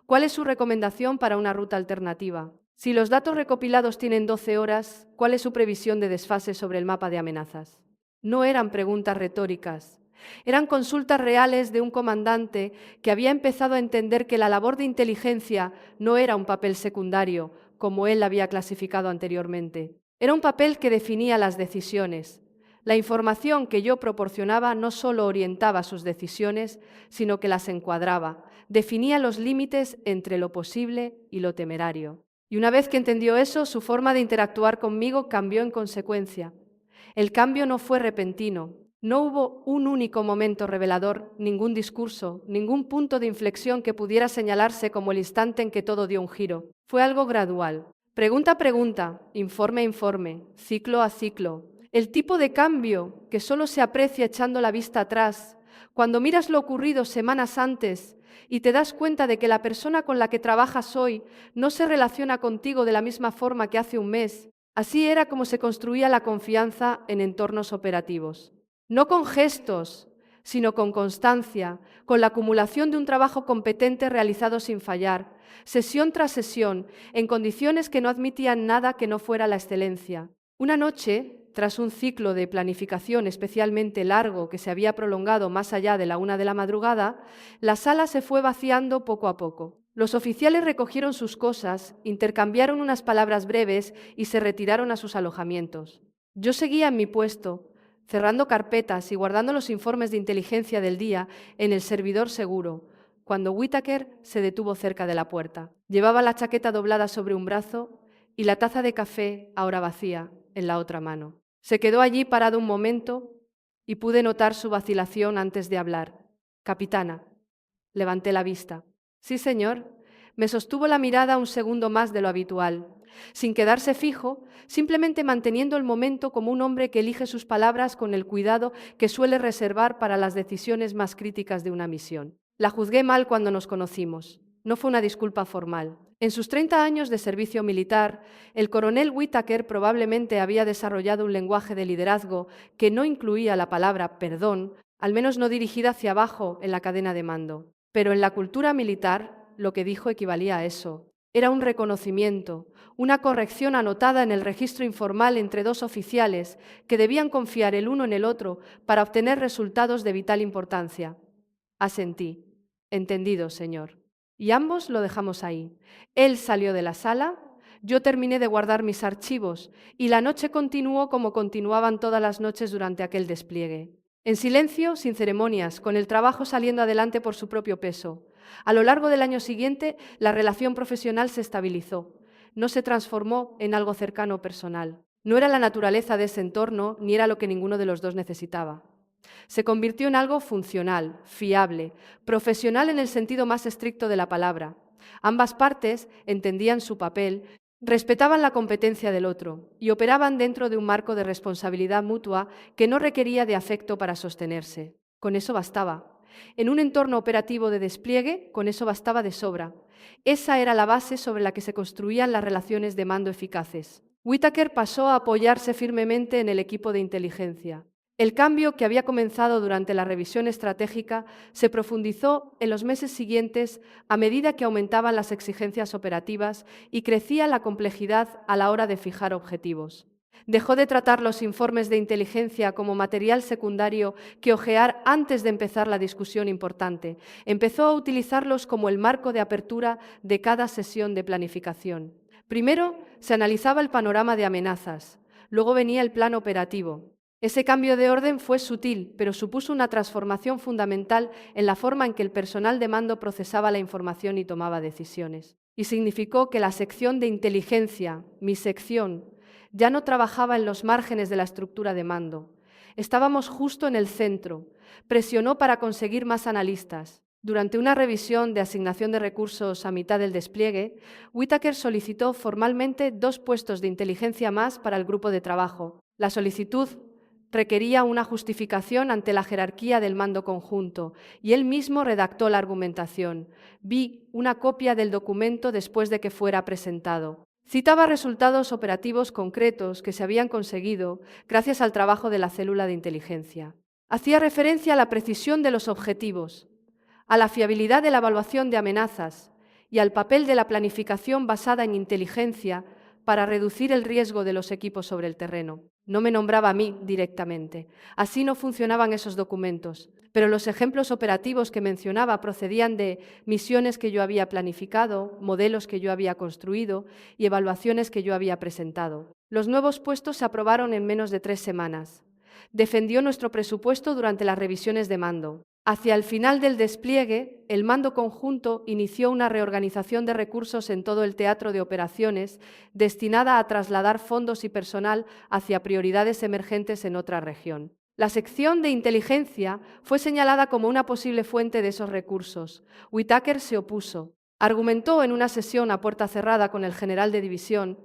¿Cuál es su recomendación para una ruta alternativa? Si los datos recopilados tienen 12 horas, ¿cuál es su previsión de desfase sobre el mapa de amenazas? No eran preguntas retóricas. Eran consultas reales de un comandante que había empezado a entender que la labor de inteligencia no era un papel secundario, como él la había clasificado anteriormente. Era un papel que definía las decisiones. La información que yo proporcionaba no solo orientaba sus decisiones, sino que las encuadraba, definía los límites entre lo posible y lo temerario. Y una vez que entendió eso, su forma de interactuar conmigo cambió en consecuencia. El cambio no fue repentino. No hubo un único momento revelador, ningún discurso, ningún punto de inflexión que pudiera señalarse como el instante en que todo dio un giro. Fue algo gradual. Pregunta a pregunta, informe a informe, ciclo a ciclo. El tipo de cambio que solo se aprecia echando la vista atrás, cuando miras lo ocurrido semanas antes y te das cuenta de que la persona con la que trabajas hoy no se relaciona contigo de la misma forma que hace un mes. Así era como se construía la confianza en entornos operativos. No con gestos, sino con constancia, con la acumulación de un trabajo competente realizado sin fallar, sesión tras sesión, en condiciones que no admitían nada que no fuera la excelencia. Una noche, tras un ciclo de planificación especialmente largo que se había prolongado más allá de la 1 de la madrugada, la sala se fue vaciando poco a poco. Los oficiales recogieron sus cosas, intercambiaron unas palabras breves y se retiraron a sus alojamientos. Yo seguía en mi puesto, cerrando carpetas y guardando los informes de inteligencia del día en el servidor seguro, cuando Whittaker se detuvo cerca de la puerta. Llevaba la chaqueta doblada sobre un brazo y la taza de café, ahora vacía, en la otra mano. Se quedó allí parado un momento y pude notar su vacilación antes de hablar. «Capitana». Levanté la vista. «Sí, señor». Me sostuvo la mirada un segundo más de lo habitual. sin quedarse fijo, simplemente manteniendo el momento como un hombre que elige sus palabras con el cuidado que suele reservar para las decisiones más críticas de una misión. La juzgué mal cuando nos conocimos. No fue una disculpa formal. En sus 30 años de servicio militar, el coronel Whittaker probablemente había desarrollado un lenguaje de liderazgo que no incluía la palabra perdón, al menos no dirigida hacia abajo en la cadena de mando. Pero en la cultura militar, lo que dijo equivalía a eso. Era un reconocimiento, una corrección anotada en el registro informal entre dos oficiales que debían confiar el uno en el otro para obtener resultados de vital importancia. Asentí. Entendido, señor. Y ambos lo dejamos ahí. Él salió de la sala, yo terminé de guardar mis archivos y la noche continuó como continuaban todas las noches durante aquel despliegue. En silencio, sin ceremonias, con el trabajo saliendo adelante por su propio peso. A lo largo del año siguiente, la relación profesional se estabilizó. No se transformó en algo cercano o personal. No era la naturaleza de ese entorno, ni era lo que ninguno de los dos necesitaba. Se convirtió en algo funcional, fiable, profesional en el sentido más estricto de la palabra. Ambas partes entendían su papel, respetaban la competencia del otro y operaban dentro de un marco de responsabilidad mutua que no requería de afecto para sostenerse. Con eso bastaba. En un entorno operativo de despliegue, con eso bastaba de sobra. Esa era la base sobre la que se construían las relaciones de mando eficaces. Whittaker pasó a apoyarse firmemente en el equipo de inteligencia. El cambio que había comenzado durante la revisión estratégica se profundizó en los meses siguientes a medida que aumentaban las exigencias operativas y crecía la complejidad a la hora de fijar objetivos. Dejó de tratar los informes de inteligencia como material secundario que hojear antes de empezar la discusión importante. Empezó a utilizarlos como el marco de apertura de cada sesión de planificación. Primero se analizaba el panorama de amenazas, luego venía el plan operativo. Ese cambio de orden fue sutil, pero supuso una transformación fundamental en la forma en que el personal de mando procesaba la información y tomaba decisiones. Y significó que la sección de inteligencia, mi sección, ya no trabajaba en los márgenes de la estructura de mando. Estábamos justo en el centro. Presionó para conseguir más analistas. Durante una revisión de asignación de recursos a mitad del despliegue, Whittaker solicitó formalmente 2 puestos de inteligencia más para el grupo de trabajo. La solicitud requería una justificación ante la jerarquía del mando conjunto y él mismo redactó la argumentación. Vi una copia del documento después de que fuera presentado. Citaba resultados operativos concretos que se habían conseguido gracias al trabajo de la célula de inteligencia. Hacía referencia a la precisión de los objetivos, a la fiabilidad de la evaluación de amenazas y al papel de la planificación basada en inteligencia para reducir el riesgo de los equipos sobre el terreno. No me nombraba a mí directamente. Así no funcionaban esos documentos, pero los ejemplos operativos que mencionaba procedían de misiones que yo había planificado, modelos que yo había construido y evaluaciones que yo había presentado. Los nuevos puestos se aprobaron en menos de 3 semanas. Defendió nuestro presupuesto durante las revisiones de mando. Hacia el final del despliegue, el mando conjunto inició una reorganización de recursos en todo el teatro de operaciones destinada a trasladar fondos y personal hacia prioridades emergentes en otra región. La sección de inteligencia fue señalada como una posible fuente de esos recursos. Whittaker se opuso. Argumentó en una sesión a puerta cerrada con el general de división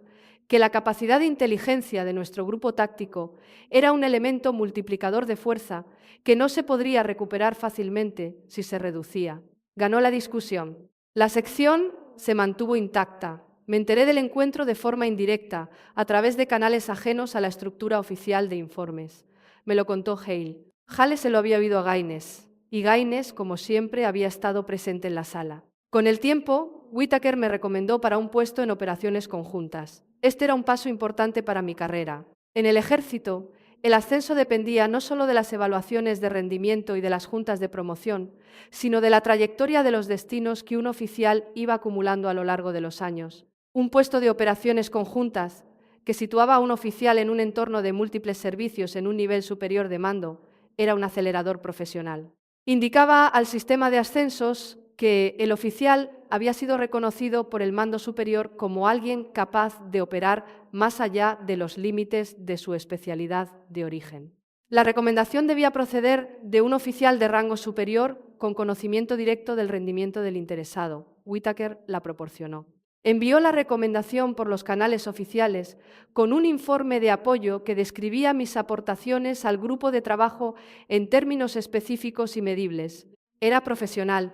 que la capacidad de inteligencia de nuestro grupo táctico era un elemento multiplicador de fuerza que no se podría recuperar fácilmente si se reducía. Ganó la discusión. La sección se mantuvo intacta. Me enteré del encuentro de forma indirecta, a través de canales ajenos a la estructura oficial de informes. Me lo contó Hale. Hale se lo había oído a Gaines, y Gaines, como siempre, había estado presente en la sala. Con el tiempo, Whittaker me recomendó para un puesto en operaciones conjuntas. Este era un paso importante para mi carrera. En el ejército, el ascenso dependía no solo de las evaluaciones de rendimiento y de las juntas de promoción, sino de la trayectoria de los destinos que un oficial iba acumulando a lo largo de los años. Un puesto de operaciones conjuntas, que situaba a un oficial en un entorno de múltiples servicios en un nivel superior de mando, era un acelerador profesional. Indicaba al sistema de ascensos que el oficial había sido reconocido por el mando superior como alguien capaz de operar más allá de los límites de su especialidad de origen. La recomendación debía proceder de un oficial de rango superior con conocimiento directo del rendimiento del interesado. Whittaker la proporcionó. Envió la recomendación por los canales oficiales con un informe de apoyo que describía mis aportaciones al grupo de trabajo en términos específicos y medibles. Era profesional,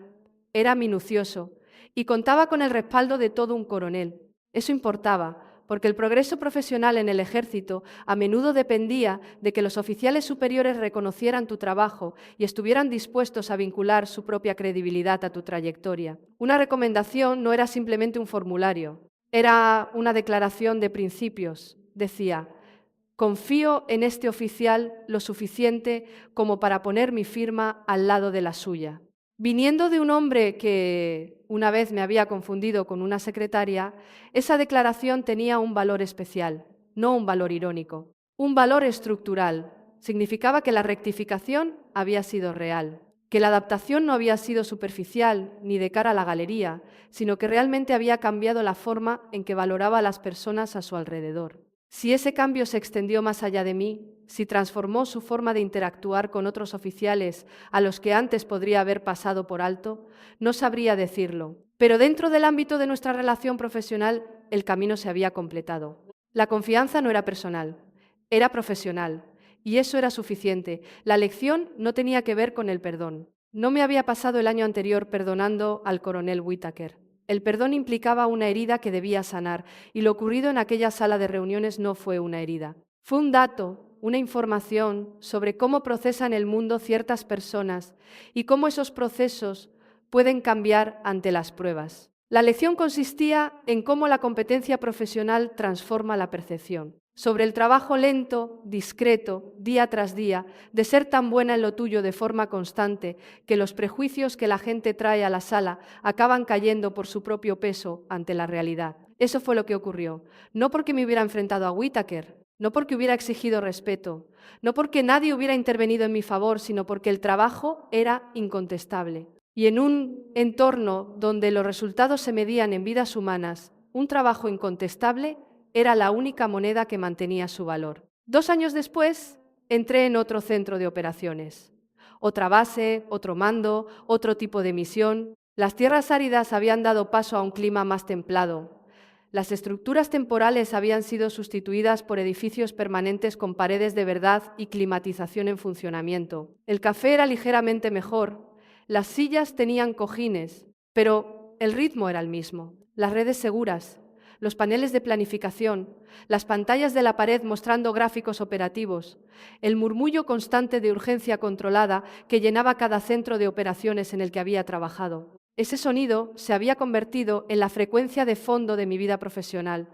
era minucioso y contaba con el respaldo de todo un coronel. Eso importaba, porque el progreso profesional en el ejército a menudo dependía de que los oficiales superiores reconocieran tu trabajo y estuvieran dispuestos a vincular su propia credibilidad a tu trayectoria. Una recomendación no era simplemente un formulario, era una declaración de principios. Decía: confío en este oficial lo suficiente como para poner mi firma al lado de la suya. Viniendo de un hombre que una vez me había confundido con una secretaria, esa declaración tenía un valor especial, no un valor irónico, un valor estructural. Significaba que la rectificación había sido real, que la adaptación no había sido superficial ni de cara a la galería, sino que realmente había cambiado la forma en que valoraba a las personas a su alrededor. Si ese cambio se extendió más allá de mí, si transformó su forma de interactuar con otros oficiales a los que antes podría haber pasado por alto, no sabría decirlo. Pero dentro del ámbito de nuestra relación profesional, el camino se había completado. La confianza no era personal, era profesional, y eso era suficiente. La lección no tenía que ver con el perdón. No me había pasado el año anterior perdonando al coronel Whittaker. El perdón implicaba una herida que debía sanar, y lo ocurrido en aquella sala de reuniones no fue una herida. Fue un dato, una información sobre cómo procesan el mundo ciertas personas y cómo esos procesos pueden cambiar ante las pruebas. La lección consistía en cómo la competencia profesional transforma la percepción. Sobre el trabajo lento, discreto, día tras día, de ser tan buena en lo tuyo de forma constante que los prejuicios que la gente trae a la sala acaban cayendo por su propio peso ante la realidad. Eso fue lo que ocurrió. No porque me hubiera enfrentado a Whittaker, no porque hubiera exigido respeto, no porque nadie hubiera intervenido en mi favor, sino porque el trabajo era incontestable. Y en un entorno donde los resultados se medían en vidas humanas, un trabajo incontestable era la única moneda que mantenía su valor. 2 años después, entré en otro centro de operaciones. Otra base, otro mando, otro tipo de misión. Las tierras áridas habían dado paso a un clima más templado. Las estructuras temporales habían sido sustituidas por edificios permanentes con paredes de verdad y climatización en funcionamiento. El café era ligeramente mejor, las sillas tenían cojines, pero el ritmo era el mismo. Las redes seguras, los paneles de planificación, las pantallas de la pared mostrando gráficos operativos, el murmullo constante de urgencia controlada que llenaba cada centro de operaciones en el que había trabajado. Ese sonido se había convertido en la frecuencia de fondo de mi vida profesional.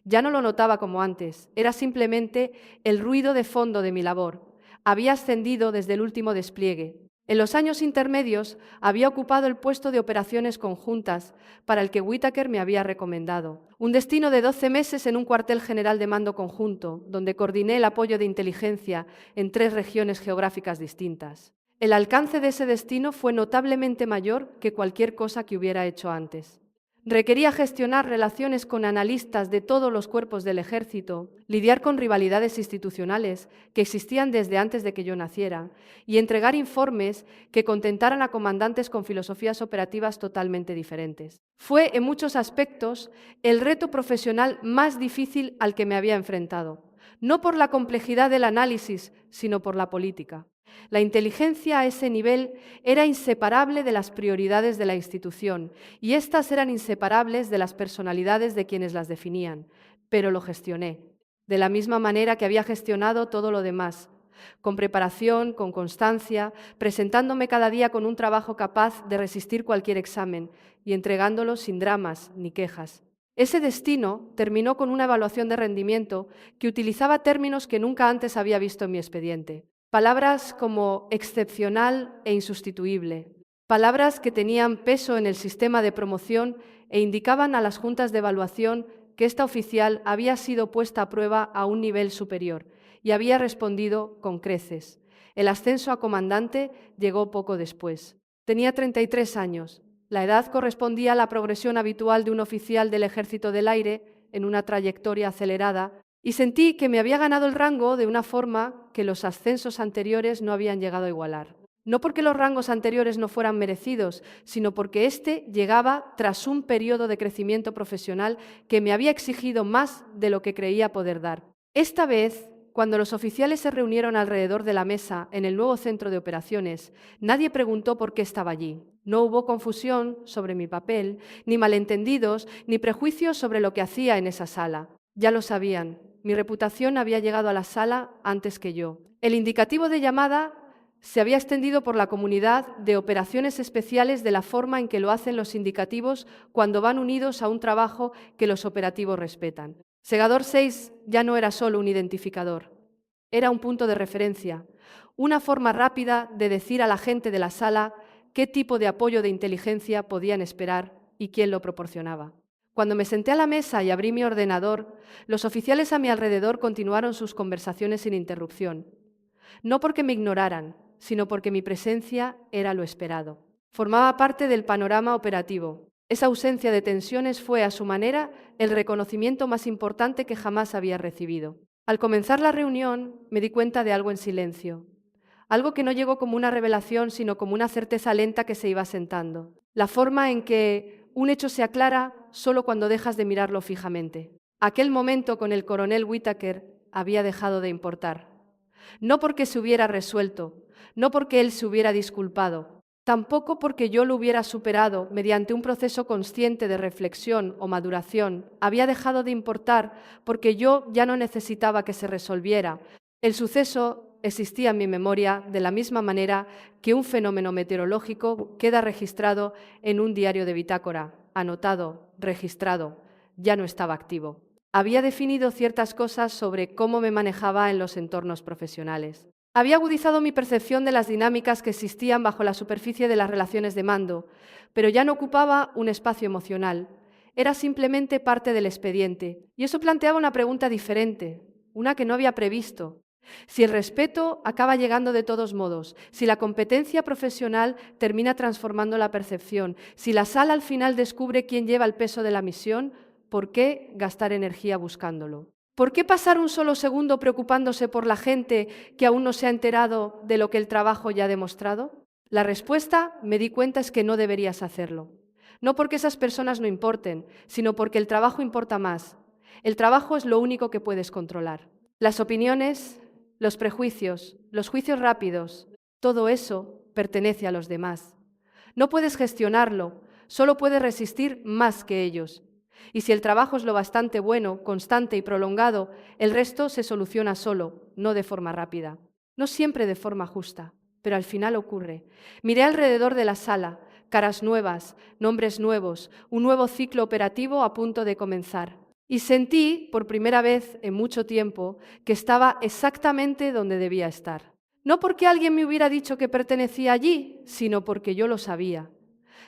Ya no lo notaba como antes, era simplemente el ruido de fondo de mi labor. Había ascendido desde el último despliegue. En los años intermedios había ocupado el puesto de operaciones conjuntas para el que Whittaker me había recomendado. Un destino de 12 meses en un cuartel general de mando conjunto, donde coordiné el apoyo de inteligencia en 3 regiones geográficas distintas. El alcance de ese destino fue notablemente mayor que cualquier cosa que hubiera hecho antes. Requería gestionar relaciones con analistas de todos los cuerpos del ejército, lidiar con rivalidades institucionales que existían desde antes de que yo naciera y entregar informes que contentaran a comandantes con filosofías operativas totalmente diferentes. Fue, en muchos aspectos, el reto profesional más difícil al que me había enfrentado, no por la complejidad del análisis, sino por la política. La inteligencia a ese nivel era inseparable de las prioridades de la institución y éstas eran inseparables de las personalidades de quienes las definían, pero lo gestioné, de la misma manera que había gestionado todo lo demás, con preparación, con constancia, presentándome cada día con un trabajo capaz de resistir cualquier examen y entregándolo sin dramas ni quejas. Ese destino terminó con una evaluación de rendimiento que utilizaba términos que nunca antes había visto en mi expediente. Palabras como excepcional e insustituible, palabras que tenían peso en el sistema de promoción e indicaban a las juntas de evaluación que esta oficial había sido puesta a prueba a un nivel superior y había respondido con creces. El ascenso a comandante llegó poco después. Tenía 33 años. La edad correspondía a la progresión habitual de un oficial del Ejército del Aire en una trayectoria acelerada, y sentí que me había ganado el rango de una forma que los ascensos anteriores no habían llegado a igualar. no porque los rangos anteriores no fueran merecidos, sino porque éste llegaba tras un periodo de crecimiento profesional que me había exigido más de lo que creía poder dar. Esta vez, cuando los oficiales se reunieron alrededor de la mesa en el nuevo centro de operaciones, nadie preguntó por qué estaba allí. No hubo confusión sobre mi papel, ni malentendidos, ni prejuicios sobre lo que hacía en esa sala. Ya lo sabían, mi reputación había llegado a la sala antes que yo. El indicativo de llamada se había extendido por la comunidad de operaciones especiales de la forma en que lo hacen los indicativos cuando van unidos a un trabajo que los operativos respetan. Segador 6 ya no era solo un identificador, era un punto de referencia, una forma rápida de decir a la gente de la sala qué tipo de apoyo de inteligencia podían esperar y quién lo proporcionaba. Cuando me senté a la mesa y abrí mi ordenador, los oficiales a mi alrededor continuaron sus conversaciones sin interrupción. No porque me ignoraran, sino porque mi presencia era lo esperado. Formaba parte del panorama operativo. Esa ausencia de tensiones fue, a su manera, el reconocimiento más importante que jamás había recibido. Al comenzar la reunión, me di cuenta de algo en silencio. Algo que no llegó como una revelación, sino como una certeza lenta que se iba asentando. La forma en que un hecho se aclara solo cuando dejas de mirarlo fijamente. Aquel momento con el coronel Whittaker había dejado de importar. No porque se hubiera resuelto, no porque él se hubiera disculpado, tampoco porque yo lo hubiera superado mediante un proceso consciente de reflexión o maduración. Había dejado de importar porque yo ya no necesitaba que se resolviera. El suceso existía en mi memoria de la misma manera que un fenómeno meteorológico queda registrado en un diario de bitácora, anotado, registrado, ya no estaba activo. Había definido ciertas cosas sobre cómo me manejaba en los entornos profesionales. Había agudizado mi percepción de las dinámicas que existían bajo la superficie de las relaciones de mando, pero ya no ocupaba un espacio emocional. Era simplemente parte del expediente. Y eso planteaba una pregunta diferente, una que no había previsto. Si el respeto acaba llegando de todos modos, si la competencia profesional termina transformando la percepción, si la sala al final descubre quién lleva el peso de la misión, ¿por qué gastar energía buscándolo? ¿Por qué pasar un solo segundo preocupándose por la gente que aún no se ha enterado de lo que el trabajo ya ha demostrado? La respuesta, me di cuenta, es que no deberías hacerlo. No porque esas personas no importen, sino porque el trabajo importa más. El trabajo es lo único que puedes controlar. Las opiniones, los prejuicios, los juicios rápidos, todo eso pertenece a los demás. No puedes gestionarlo, solo puedes resistir más que ellos. Y si el trabajo es lo bastante bueno, constante y prolongado, el resto se soluciona solo, no de forma rápida. No siempre de forma justa, pero al final ocurre. Miré alrededor de la sala, caras nuevas, nombres nuevos, un nuevo ciclo operativo a punto de comenzar. Y sentí, por primera vez en mucho tiempo, que estaba exactamente donde debía estar. No porque alguien me hubiera dicho que pertenecía allí, sino porque yo lo sabía.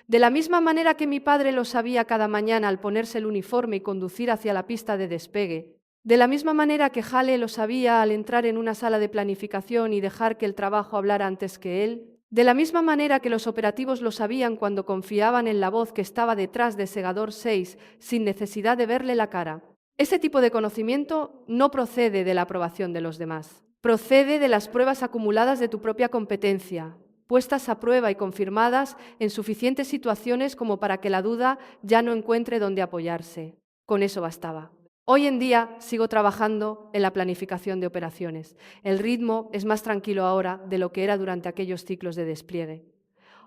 De la misma manera que mi padre lo sabía cada mañana al ponerse el uniforme y conducir hacia la pista de despegue, de la misma manera que Hale lo sabía al entrar en una sala de planificación y dejar que el trabajo hablara antes que él, de la misma manera que los operativos lo sabían cuando confiaban en la voz que estaba detrás de Segador 6 sin necesidad de verle la cara. Ese tipo de conocimiento no procede de la aprobación de los demás, procede de las pruebas acumuladas de tu propia competencia, puestas a prueba y confirmadas en suficientes situaciones como para que la duda ya no encuentre dónde apoyarse. Con eso bastaba. Hoy en día sigo trabajando en la planificación de operaciones. El ritmo es más tranquilo ahora de lo que era durante aquellos ciclos de despliegue.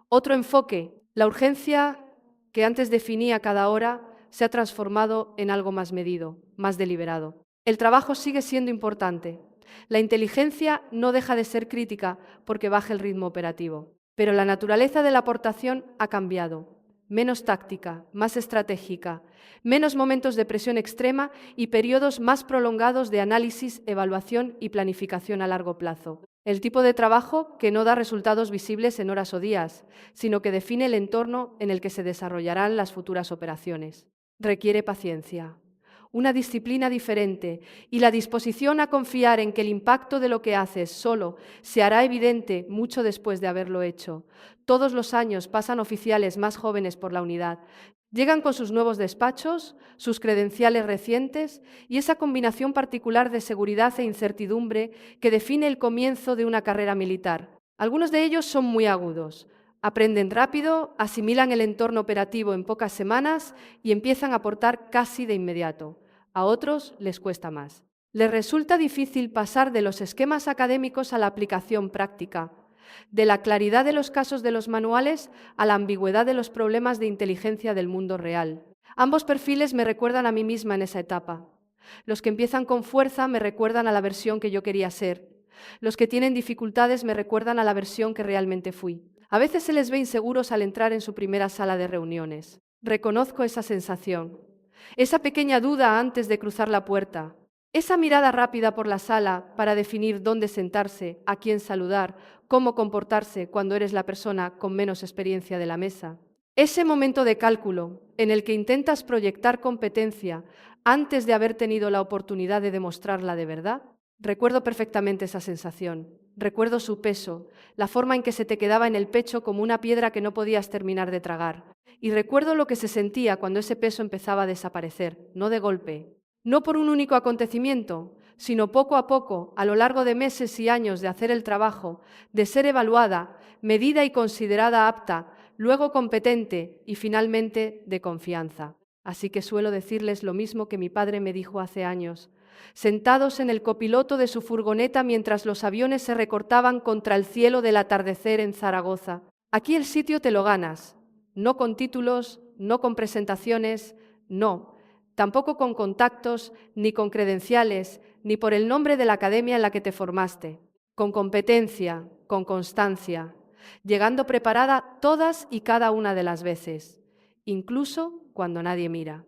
Otro enfoque, la urgencia que antes definía cada hora, se ha transformado en algo más medido, más deliberado. El trabajo sigue siendo importante. La inteligencia no deja de ser crítica porque baja el ritmo operativo, pero la naturaleza de la aportación ha cambiado. Menos táctica, más estratégica, menos momentos de presión extrema y periodos más prolongados de análisis, evaluación y planificación a largo plazo. El tipo de trabajo que no da resultados visibles en horas o días, sino que define el entorno en el que se desarrollarán las futuras operaciones. Requiere paciencia, una disciplina diferente y la disposición a confiar en que el impacto de lo que haces solo se hará evidente mucho después de haberlo hecho. Todos los años pasan oficiales más jóvenes por la unidad. Llegan con sus nuevos despachos, sus credenciales recientes y esa combinación particular de seguridad e incertidumbre que define el comienzo de una carrera militar. Algunos de ellos son muy agudos. Aprenden rápido, asimilan el entorno operativo en pocas semanas y empiezan a aportar casi de inmediato. A otros les cuesta más. Les resulta difícil pasar de los esquemas académicos a la aplicación práctica, de la claridad de los casos de los manuales a la ambigüedad de los problemas de inteligencia del mundo real. Ambos perfiles me recuerdan a mí misma en esa etapa. Los que empiezan con fuerza me recuerdan a la versión que yo quería ser. Los que tienen dificultades me recuerdan a la versión que realmente fui. A veces se les ve inseguros al entrar en su primera sala de reuniones. Reconozco esa sensación. Esa pequeña duda antes de cruzar la puerta. Esa mirada rápida por la sala para definir dónde sentarse, a quién saludar, cómo comportarse cuando eres la persona con menos experiencia de la mesa. Ese momento de cálculo en el que intentas proyectar competencia antes de haber tenido la oportunidad de demostrarla de verdad. Recuerdo perfectamente esa sensación. Recuerdo su peso, la forma en que se te quedaba en el pecho como una piedra que no podías terminar de tragar. Y recuerdo lo que se sentía cuando ese peso empezaba a desaparecer, no de golpe, no por un único acontecimiento, sino poco a poco, a lo largo de meses y años de hacer el trabajo, de ser evaluada, medida y considerada apta, luego competente y finalmente de confianza. Así que suelo decirles lo mismo que mi padre me dijo hace años. Sentados en el copiloto de su furgoneta mientras los aviones se recortaban contra el cielo del atardecer en Zaragoza. Aquí el sitio te lo ganas, no con títulos, no con presentaciones, no, tampoco con contactos, ni con credenciales, ni por el nombre de la academia en la que te formaste, con competencia, con constancia, llegando preparada todas y cada una de las veces, incluso cuando nadie mira,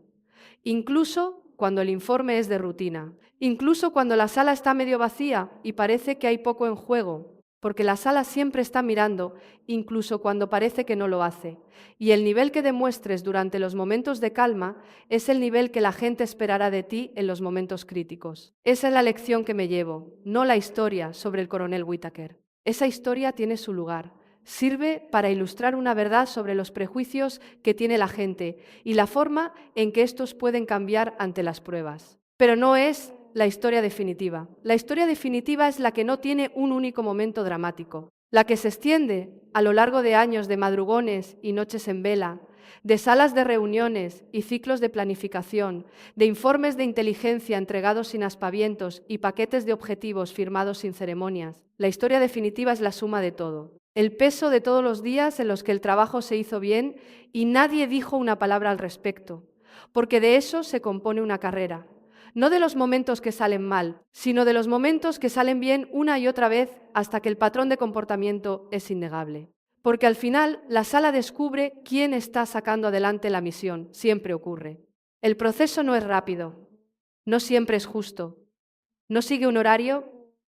incluso cuando el informe es de rutina, incluso cuando la sala está medio vacía y parece que hay poco en juego, porque la sala siempre está mirando, incluso cuando parece que no lo hace. Y el nivel que demuestres durante los momentos de calma es el nivel que la gente esperará de ti en los momentos críticos. Esa es la lección que me llevo, no la historia sobre el coronel Whittaker. Esa historia tiene su lugar. Sirve para ilustrar una verdad sobre los prejuicios que tiene la gente y la forma en que estos pueden cambiar ante las pruebas. Pero no es la historia definitiva. La historia definitiva es la que no tiene un único momento dramático, la que se extiende a lo largo de años de madrugones y noches en vela, de salas de reuniones y ciclos de planificación, de informes de inteligencia entregados sin aspavientos y paquetes de objetivos firmados sin ceremonias. La historia definitiva es la suma de todo. El peso de todos los días en los que el trabajo se hizo bien y nadie dijo una palabra al respecto, porque de eso se compone una carrera. No de los momentos que salen mal, sino de los momentos que salen bien una y otra vez hasta que el patrón de comportamiento es innegable. Porque al final la sala descubre quién está sacando adelante la misión, siempre ocurre. El proceso no es rápido, no siempre es justo, no sigue un horario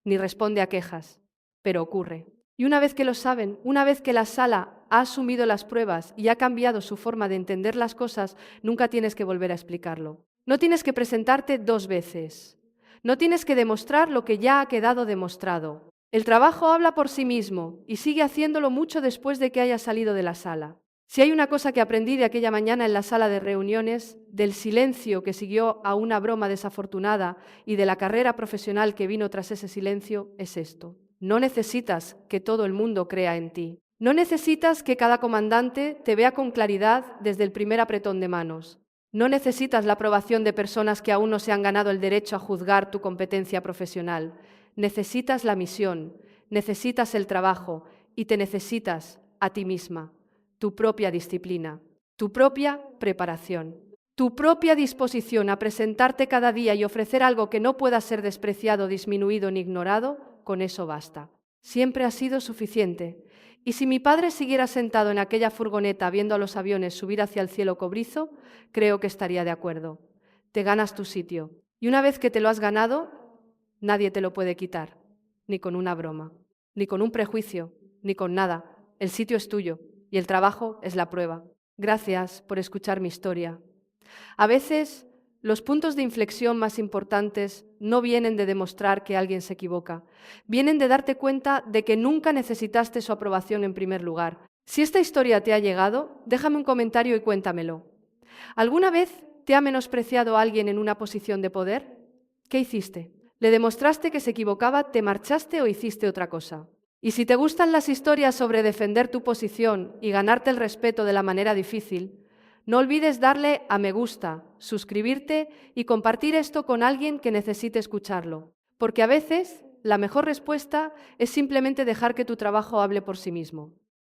ni responde a quejas, pero ocurre. Y una vez que lo saben, una vez que la sala ha asumido las pruebas y ha cambiado su forma de entender las cosas, nunca tienes que volver a explicarlo. No tienes que presentarte 2 veces. No tienes que demostrar lo que ya ha quedado demostrado. El trabajo habla por sí mismo y sigue haciéndolo mucho después de que hayas salido de la sala. Si hay una cosa que aprendí de aquella mañana en la sala de reuniones, del silencio que siguió a una broma desafortunada y de la carrera profesional que vino tras ese silencio, es esto. No necesitas que todo el mundo crea en ti. No necesitas que cada comandante te vea con claridad desde el primer apretón de manos. No necesitas la aprobación de personas que aún no se han ganado el derecho a juzgar tu competencia profesional. Necesitas la misión, necesitas el trabajo y te necesitas a ti misma, tu propia disciplina, tu propia preparación, tu propia disposición a presentarte cada día y ofrecer algo que no pueda ser despreciado, disminuido ni ignorado. Con eso basta. Siempre ha sido suficiente. Y si mi padre siguiera sentado en aquella furgoneta viendo a los aviones subir hacia el cielo cobrizo, creo que estaría de acuerdo. Te ganas tu sitio. Y una vez que te lo has ganado, nadie te lo puede quitar. Ni con una broma, ni con un prejuicio, ni con nada. El sitio es tuyo y el trabajo es la prueba. Gracias por escuchar mi historia. A veces los puntos de inflexión más importantes no vienen de demostrar que alguien se equivoca, vienen de darte cuenta de que nunca necesitaste su aprobación en primer lugar. Si esta historia te ha llegado, déjame un comentario y cuéntamelo. ¿Alguna vez te ha menospreciado alguien en una posición de poder? ¿Qué hiciste? ¿Le demostraste que se equivocaba, te marchaste o hiciste otra cosa? Y si te gustan las historias sobre defender tu posición y ganarte el respeto de la manera difícil, no olvides darle a me gusta, suscribirte y compartir esto con alguien que necesite escucharlo, porque a veces la mejor respuesta es simplemente dejar que tu trabajo hable por sí mismo.